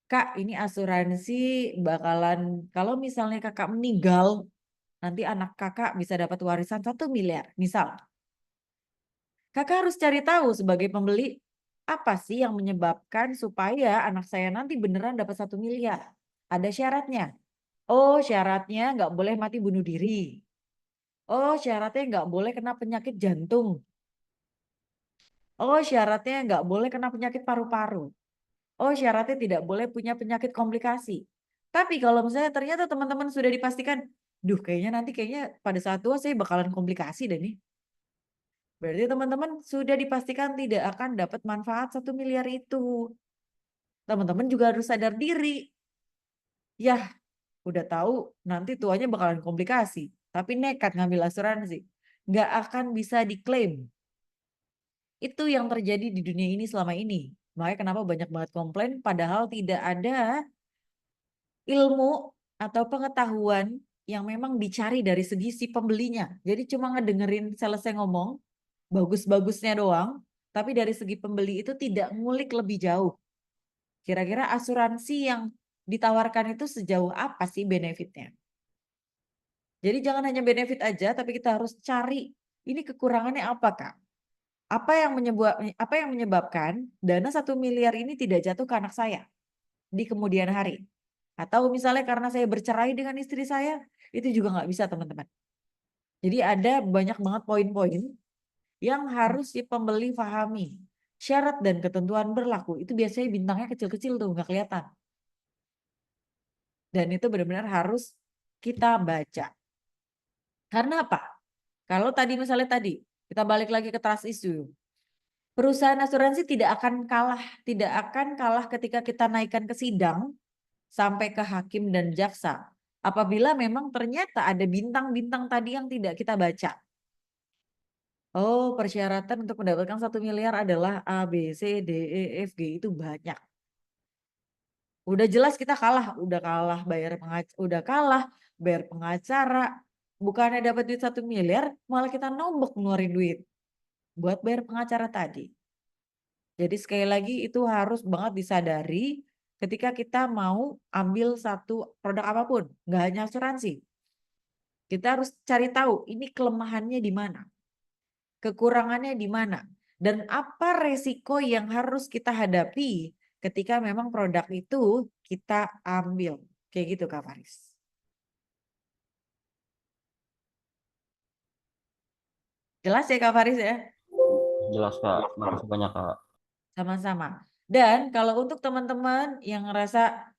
Kak ini asuransi bakalan, kalau misalnya kakak meninggal, nanti anak kakak bisa dapat warisan 1 miliar, misal. Kakak harus cari tahu sebagai pembeli, apa sih yang menyebabkan supaya anak saya nanti beneran dapat 1 miliar. Ada syaratnya. Oh syaratnya nggak boleh mati bunuh diri. Oh syaratnya nggak boleh kena penyakit jantung. Oh syaratnya nggak boleh kena penyakit paru-paru. Oh syaratnya tidak boleh punya penyakit komplikasi. Tapi kalau misalnya ternyata teman-teman sudah dipastikan, duh kayaknya pada saat tua saya bakalan komplikasi deh nih. Berarti teman-teman sudah dipastikan tidak akan dapat manfaat 1 miliar itu. Teman-teman juga harus sadar diri. Yah, udah tahu nanti tuanya bakalan komplikasi. Tapi nekat ngambil asuransi. Nggak akan bisa diklaim. Itu yang terjadi di dunia ini selama ini. Makanya kenapa banyak banget komplain padahal tidak ada ilmu atau pengetahuan yang memang dicari dari segi si pembelinya. Jadi cuma ngedengerin salesnya ngomong, bagus-bagusnya doang, tapi dari segi pembeli itu tidak ngulik lebih jauh. Kira-kira asuransi yang ditawarkan itu sejauh apa sih benefitnya? Jadi jangan hanya benefit aja, tapi kita harus cari ini kekurangannya apa, Kak? Apa yang menyebabkan dana 1 miliar ini tidak jatuh ke anak saya di kemudian hari? Atau misalnya karena saya bercerai dengan istri saya, itu juga nggak bisa teman-teman. Jadi ada banyak banget poin-poin yang harus si pembeli pahami. Syarat dan ketentuan berlaku, itu biasanya bintangnya kecil-kecil tuh, nggak kelihatan. Dan itu benar-benar harus kita baca. Karena apa? Kalau misalnya tadi, kita balik lagi ke trust issue. Perusahaan asuransi tidak akan kalah ketika kita naikkan ke sidang sampai ke hakim dan jaksa. Apabila memang ternyata ada bintang-bintang tadi yang tidak kita baca. Oh, persyaratan untuk mendapatkan 1 miliar adalah A, B, C, D, E, F, G, itu banyak. Udah jelas kita kalah, udah kalah bayar pengacara. Bukannya dapat duit 1 miliar, malah kita nombok ngeluarin duit buat bayar pengacara tadi. Jadi sekali lagi itu harus banget disadari ketika kita mau ambil satu produk apapun, nggak hanya asuransi. Kita harus cari tahu ini kelemahannya di mana, kekurangannya di mana, dan apa resiko yang harus kita hadapi ketika memang produk itu kita ambil. Kayak gitu Kak Faris. Jelas ya Kak Faris ya? Jelas Kak, makasih banyak Kak. Sama-sama. Dan kalau untuk teman-teman yang ngerasa,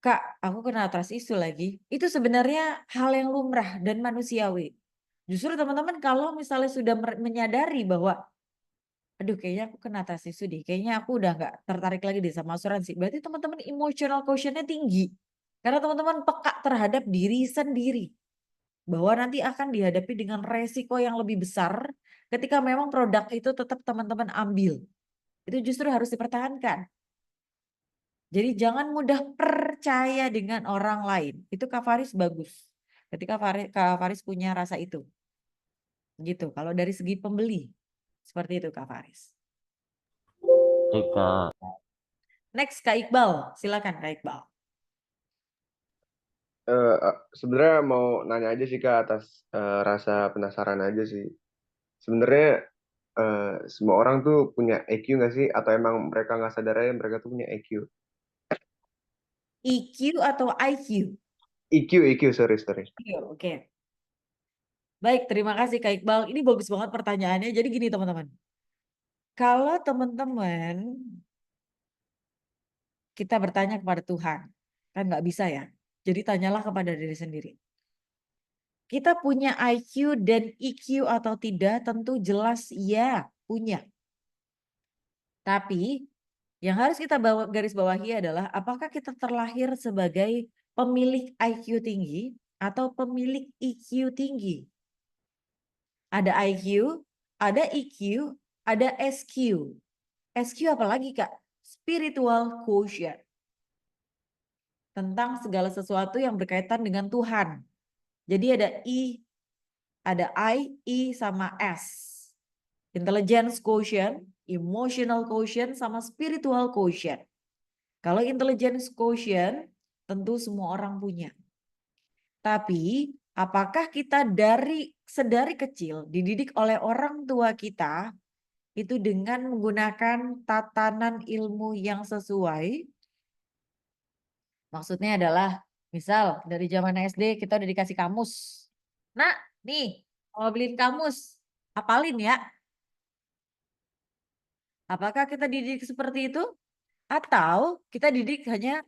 Kak, aku kena trust issue lagi, itu sebenarnya hal yang lumrah dan manusiawi. Justru teman-teman kalau misalnya sudah menyadari bahwa, aduh kayaknya aku kena trust issue deh, kayaknya aku udah nggak tertarik lagi deh sama asuransi. Berarti teman-teman emotional quotient-nya tinggi. Karena teman-teman peka terhadap diri sendiri. Bahwa nanti akan dihadapi dengan resiko yang lebih besar ketika memang produk itu tetap teman-teman ambil. Itu justru harus dipertahankan. Jadi jangan mudah percaya dengan orang lain. Itu Kak Faris bagus. Ketika Kak Faris punya rasa itu. Gitu. Kalau dari segi pembeli. Seperti itu Kak Faris. Baik Kak. Next Kak Iqbal. Silakan Kak Iqbal. Sebenarnya mau nanya aja sih Kak atas rasa penasaran aja sih. Sebenarnya semua orang tuh punya EQ nggak sih? Atau emang mereka nggak sadar aja mereka tuh punya EQ? EQ atau IQ? EQ, sorry. Oke. Baik, terima kasih Kak Iqbal. Ini bagus banget pertanyaannya. Jadi gini teman-teman. Kalau teman-teman kita bertanya kepada Tuhan, kan nggak bisa ya. Jadi tanyalah kepada diri sendiri. Kita punya IQ dan EQ atau tidak? Tentu jelas ya, punya. Tapi yang harus kita garis bawahi adalah apakah kita terlahir sebagai pemilik IQ tinggi atau pemilik EQ tinggi? Ada IQ, ada EQ, ada SQ. SQ apalagi Kak? Spiritual quotient. Tentang segala sesuatu yang berkaitan dengan Tuhan. Jadi ada I, sama S. Intelligence quotient, emotional quotient, sama spiritual quotient. Kalau intelligence quotient, tentu semua orang punya. Tapi, apakah kita sedari kecil dididik oleh orang tua kita, itu dengan menggunakan tatanan ilmu yang sesuai? Maksudnya adalah, misal dari zaman SD kita udah dikasih kamus. Nah, nih, mau beliin kamus, apalin ya. Apakah kita dididik seperti itu? Atau kita didik hanya,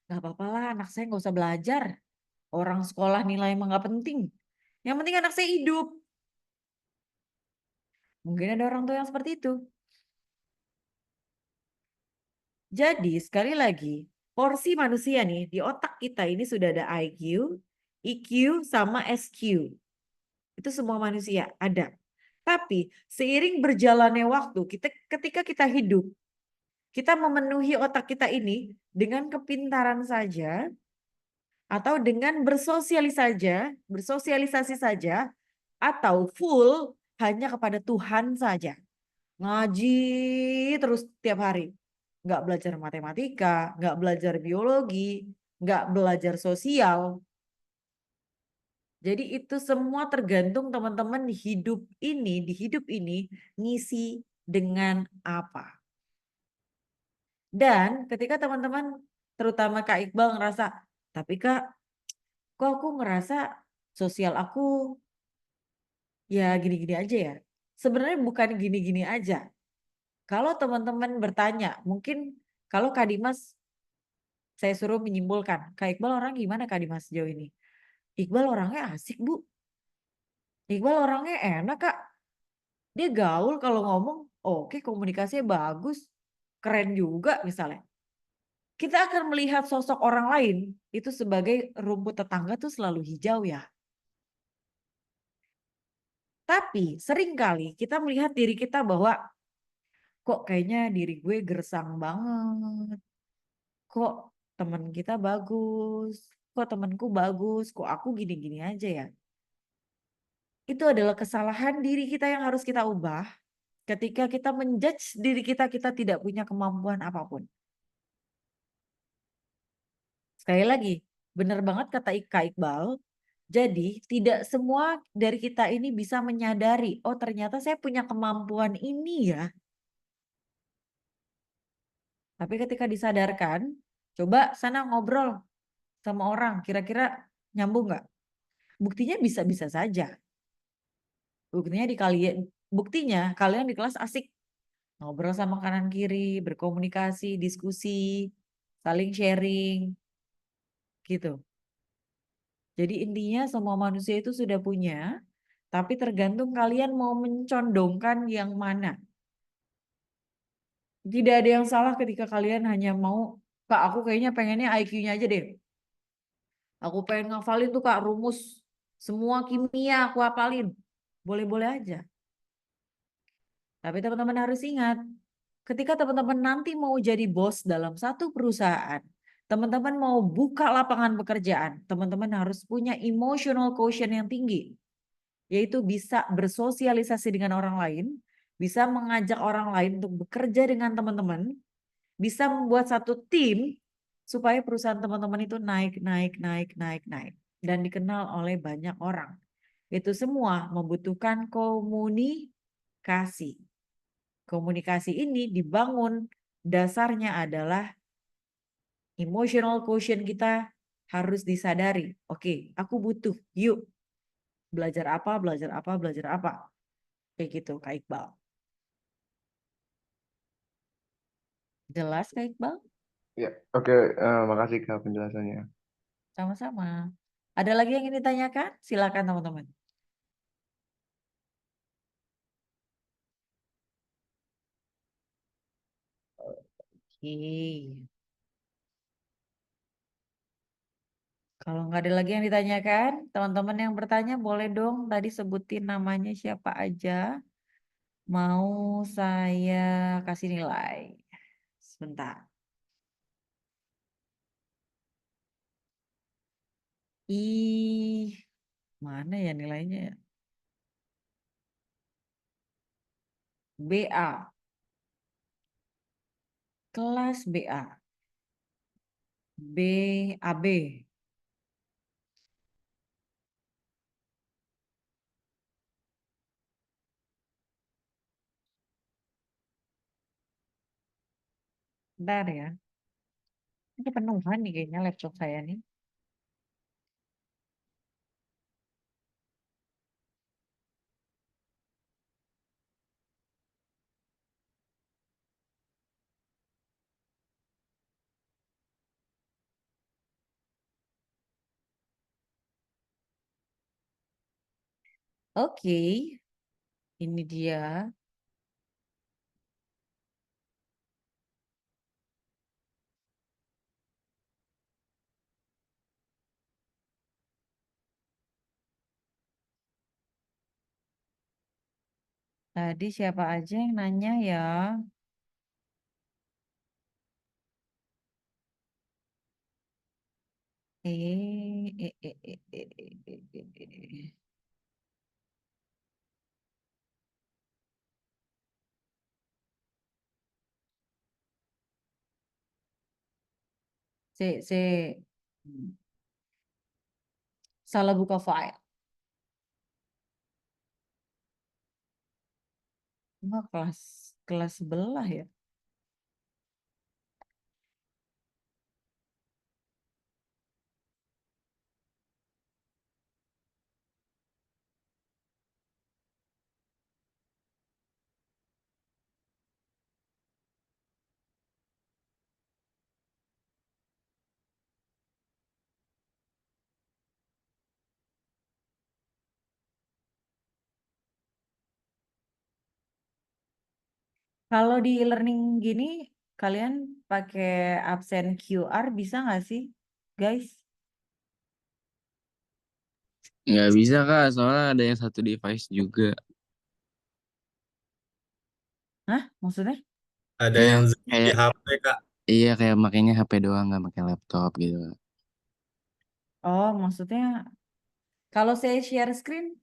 gak apa-apa lah anak saya gak usah belajar. Orang sekolah nilai emang gak penting. Yang penting anak saya hidup. Mungkin ada orang tua yang seperti itu. Jadi sekali lagi, porsi manusia nih di otak kita ini sudah ada IQ, EQ, sama SQ. Itu semua manusia ada. Tapi seiring berjalannya waktu, ketika kita hidup, kita memenuhi otak kita ini dengan kepintaran saja, atau dengan bersosialisasi saja, atau full hanya kepada Tuhan saja. Ngaji terus tiap hari. Nggak belajar matematika, nggak belajar biologi, nggak belajar sosial. Jadi itu semua tergantung teman-teman di hidup ini ngisi dengan apa. Dan ketika teman-teman, terutama Kak Iqbal ngerasa, tapi Kak, kok aku ngerasa sosial aku ya gini-gini aja ya. Sebenarnya bukan gini-gini aja. Kalau teman-teman bertanya, mungkin kalau Kak Dimas, saya suruh menyimpulkan, Kak Iqbal orang gimana Kak Dimas sejauh ini? Iqbal orangnya asik Bu. Iqbal orangnya enak Kak. Dia gaul kalau ngomong, oke komunikasinya bagus, keren juga misalnya. Kita akan melihat sosok orang lain itu sebagai rumput tetangga tuh selalu hijau ya. Tapi seringkali kita melihat diri kita bahwa kok kayaknya diri gue gersang banget. Kok teman kita bagus, kok temanku bagus, kok aku gini-gini aja ya. Itu adalah kesalahan diri kita yang harus kita ubah ketika kita menjudge diri kita tidak punya kemampuan apapun. Sekali lagi, benar banget kata Kak Iqbal. Jadi tidak semua dari kita ini bisa menyadari, oh ternyata saya punya kemampuan ini ya. Tapi ketika disadarkan, coba sana ngobrol sama orang, kira-kira nyambung nggak? Buktinya bisa-bisa saja. Buktinya buktinya kalian di kelas asik ngobrol sama kanan kiri, berkomunikasi, diskusi, saling sharing, gitu. Jadi intinya semua manusia itu sudah punya, tapi tergantung kalian mau mencondongkan yang mana. Tidak ada yang salah ketika kalian hanya mau, Kak, aku kayaknya pengennya IQ-nya aja deh. Aku pengen ngafalin tuh Kak rumus semua kimia aku hafalin. Boleh-boleh aja. Tapi teman-teman harus ingat, ketika teman-teman nanti mau jadi bos dalam satu perusahaan, teman-teman mau buka lapangan pekerjaan, teman-teman harus punya emotional quotient yang tinggi. Yaitu bisa bersosialisasi dengan orang lain, bisa mengajak orang lain untuk bekerja dengan teman-teman, bisa membuat satu tim supaya perusahaan teman-teman itu naik dan dikenal oleh banyak orang. Itu semua membutuhkan komunikasi. Komunikasi ini dibangun dasarnya adalah emotional quotient kita harus disadari. Oke, aku butuh. Yuk, belajar apa. Kayak gitu, Kak Iqbal. Jelas, Kak Iqbal? Ya, oke. Makasih Kak penjelasannya. Sama-sama. Ada lagi yang ingin ditanyakan? Silakan teman-teman. Oke. Kalau nggak ada lagi yang ditanyakan, teman-teman yang bertanya boleh dong tadi sebutin namanya siapa aja. Mau saya kasih nilai. Sebentar. Mana ya nilainya ya? BA. Kelas BA. BAB. Bentar ya. Ini penuhan nih kayaknya laptop saya nih. Oke. Ini dia. Tadi siapa aja yang nanya ya? Eh, eh, eh, eh, eh, eh, eh, eh, eh. Se salah buka file. Enggak kelas sebelah ya. Kalau di e-learning gini, kalian pakai absen QR bisa nggak sih, guys? Nggak bisa Kak, soalnya ada yang satu device juga. Hah? Maksudnya? Ada Kayak yang Zoom di kayak HP, Kak. iya kayak makainya HP doang nggak pakai laptop gitu. Oh, maksudnya kalau saya share screen,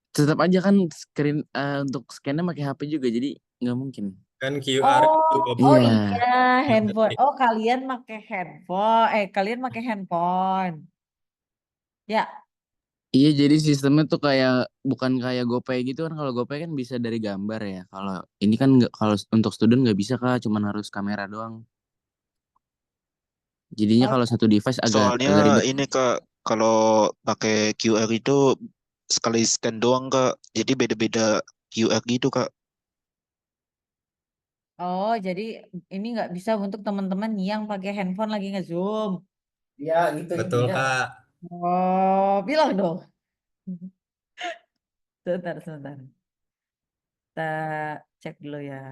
Tetap aja kan screen untuk scan-nya pakai HP juga jadi nggak mungkin. Kan QR itu oh Iya. iya, handphone. Oh, kalian pakai handphone. Kalian pakai handphone. Ya, Iya jadi sistemnya tuh kayak bukan kayak GoPay gitu kan, kalau GoPay kan bisa dari gambar ya. Kalau ini kan nggak, kalau untuk student nggak bisa Kak, cuman harus kamera doang. Jadinya oh, kalau satu device agak Soalnya ribet. ini Kak, kalau pakai QR itu sekali scan doang Kak. Jadi beda-beda QR gitu Kak. Oh, jadi ini nggak bisa untuk teman-teman yang pakai handphone lagi nge-zoom. Iya, gitu Betul, intinya. Kak. Oh, bilang dong. Sebentar, sebentar. Kita cek dulu ya.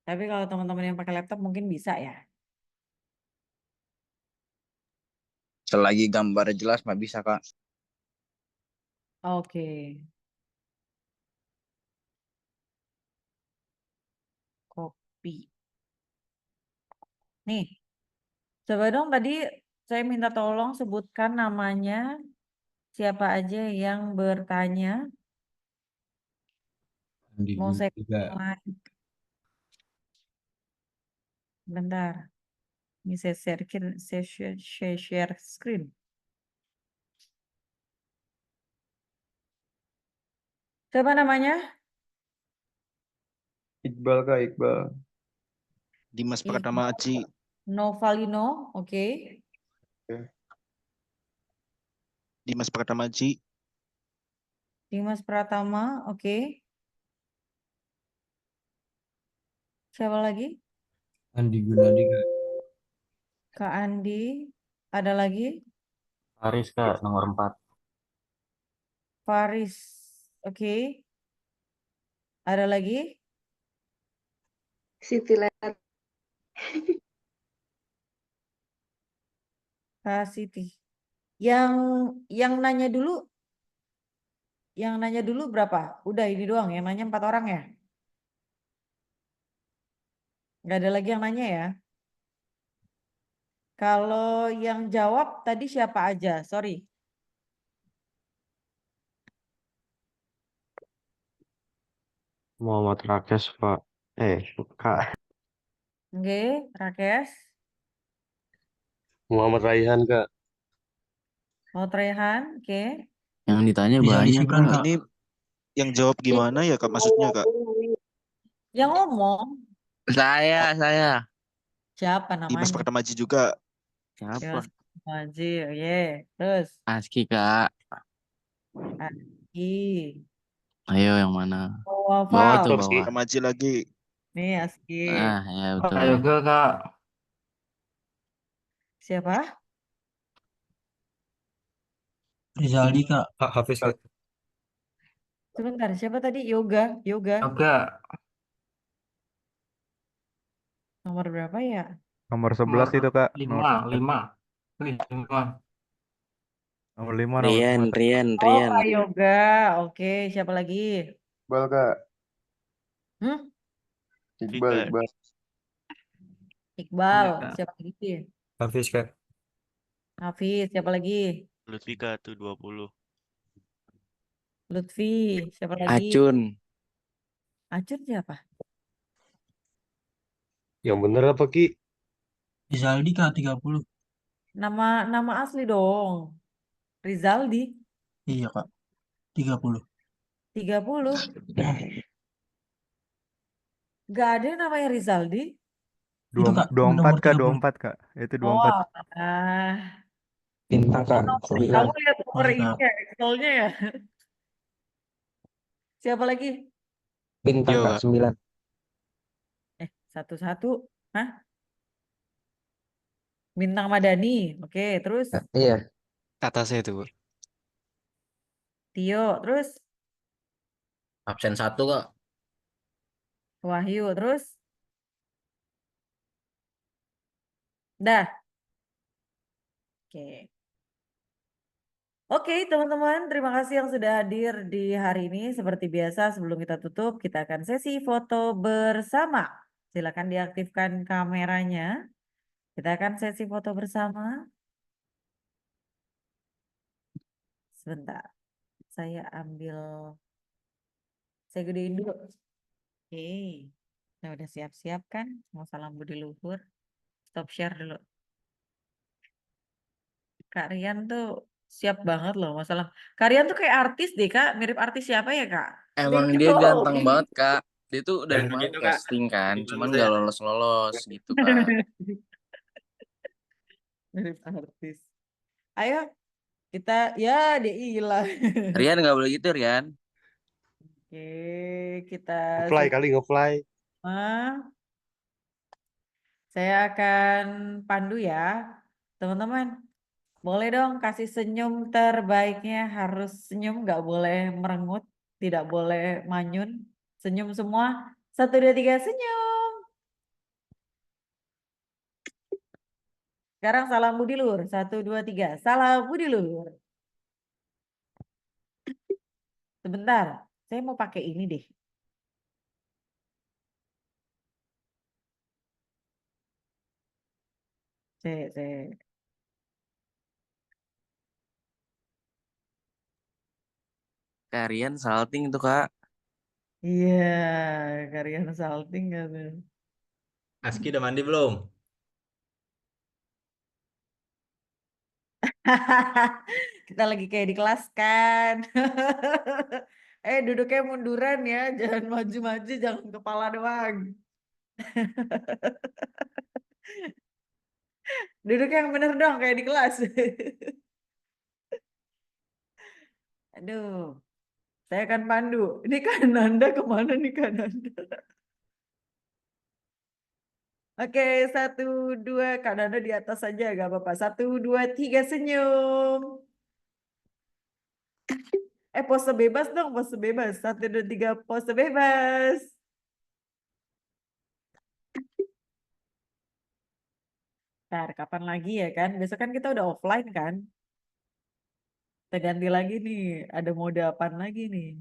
Tapi kalau teman-teman yang pakai laptop mungkin bisa ya. Selagi gambarnya jelas mah bisa Kak. Oke. Copy. Nih, coba dong tadi saya minta tolong sebutkan namanya siapa aja yang bertanya. Mau saya juga. mulai. Bentar. Ini saya share screen. Siapa namanya? Iqbal Kak, Iqbal. Dimas Pratama Aji. Novalino, oke. Dimas Pratama Aji. Dimas Pratama, oke. Siapa lagi? Andi Gunadi, Kak. Kak Andi. Ada lagi? Haris Kak, nomor 4. Faris, oke. Ada lagi? Siti Lat. Kak Siti. Yang nanya dulu berapa? Udah ini doang, yang nanya 4 orang ya? Nggak ada lagi yang nanya ya? Kalau yang jawab tadi siapa aja? Sorry. Muhammad Rakes, Pak. Kak. Oke, Rakes. Muhammad Raihan, Kak. Mau Trehan, oke. Yang ditanya Rizal banyak Gibran Kak. Kak. Ini yang jawab gimana ya Kak maksudnya Kak? Yang ngomong Saya. siapa Dimas namanya? Pratama Aji juga. Siapa? Haji, oke. Terus Aski Kak. Aski. Ayo yang mana? Bawah Bawah Val. tuh bawah. Pratama Aji lagi. Nih Aski. Ah ya betul. Kak Yoga Kak. Siapa? Rizaldi Kak. Hafiz, Kak. Sebentar, siapa tadi? Yoga. Yoga. Nomor berapa ya? Nomor 11 itu Kak. Nomor 5. Nomor 5, nomor 5. Rian. Oh, Kak Yoga. Oke, siapa lagi? Iqbal Kak. Vika. Iqbal. Kak. Siapa lagi? Hafiz, Kak. Hafiz, siapa lagi? Lutfika tuh 20. Lutfi, siapa lagi? Acun siapa? Yang bener apa, Ki? Rizaldi Kak 30. Nama asli dong. Rizaldi. Iya Kak. 30. 30. Gak ada yang namanya Rizaldi. Itu Kak, 24 nomor Kak, 30. 24 Kak. Itu Oh, 24. Bintang Kak. Kamu lihat nomor Iya, ini Kak. ya, Excelnya ya. Siapa lagi? Bintang Kak, 9. Satu-satu. Hah? Bintang Madani. Oke, terus Iya. Atasnya itu, Bu. Tio, terus Absen 1 Kak. Wahyu, terus dah. Oke. Oke, teman-teman, terima kasih yang sudah hadir di hari ini. Seperti biasa, sebelum kita tutup, kita akan sesi foto bersama. Silakan diaktifkan kameranya. Kita akan sesi foto bersama. Sebentar. Saya gedein dulu. Oke. Kita udah siap-siap kan? Mau salam budi luhur. Stop share dulu. Kak Rian tuh siap banget loh masalah. Kak Rian tuh kayak artis deh Kak. Mirip artis siapa ya Kak? Emang Beko. dia ganteng banget Kak. Dia tuh dari Jangan kemarin begitu, Kak. casting kan, Gitu cuman saya. gak lolos gitu Kak. Mirip artis. Ayo kita ya dia hilang. Rian nggak boleh gitu Rian. Oke, kita Nge-fly kali nge-fly. Saya akan pandu ya, teman-teman. Boleh dong kasih senyum terbaiknya, harus senyum, nggak boleh merengut, tidak boleh manyun. Senyum semua. 1, 2, 3, senyum. Sekarang salam budi luhur. 1, 2, 3, salam budi luhur. Sebentar, saya mau pakai ini deh. Saya. Kak Rian salting tuh Kak. Iya, Karian salting gak tuh? Aski udah mandi belum? Kita lagi kayak di kelas kan. Duduknya munduran ya, jangan maju-maju, jangan kepala doang. Duduk yang bener dong kayak di kelas. Aduh, saya akan pandu. Ini kan Nanda kemana nih kan Nanda? Oke, 1, 2, Kak Nanda di atas saja gak apa-apa. 1, 2, 3, senyum. Pose bebas dong, pose bebas. 1, 2, 3, pose bebas. Ntar, kapan lagi ya kan? Besok kan kita udah offline kan? Kita ganti lagi nih. Ada mode apaan lagi nih?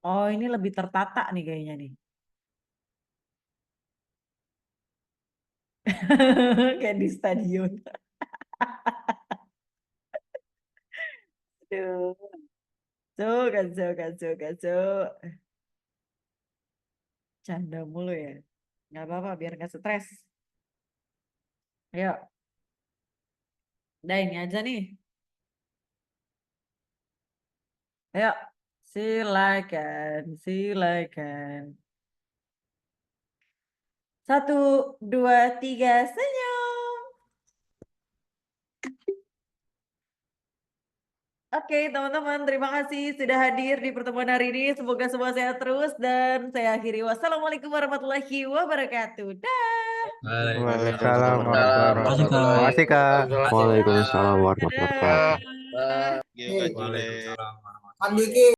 Oh, ini lebih tertata nih kayaknya nih. Kayak di stadion. Aduh. Cuk. Canda mulu ya. Nggak apa-apa, biar nggak stres. Ayo. Udah ini aja nih. Ayo. Silakan. 1, 2, 3, senyum. Oke, teman-teman, terima kasih sudah hadir di pertemuan hari ini. Semoga semua sehat terus dan saya akhiri. Wassalamualaikum warahmatullahi wabarakatuh. Dah. Waalaikumsalam warahmatullahi wabarakatuh. Makasih Kak. Waalaikumsalam warahmatullahi wabarakatuh. Oke, Kak Jule. Waalaikumsalam.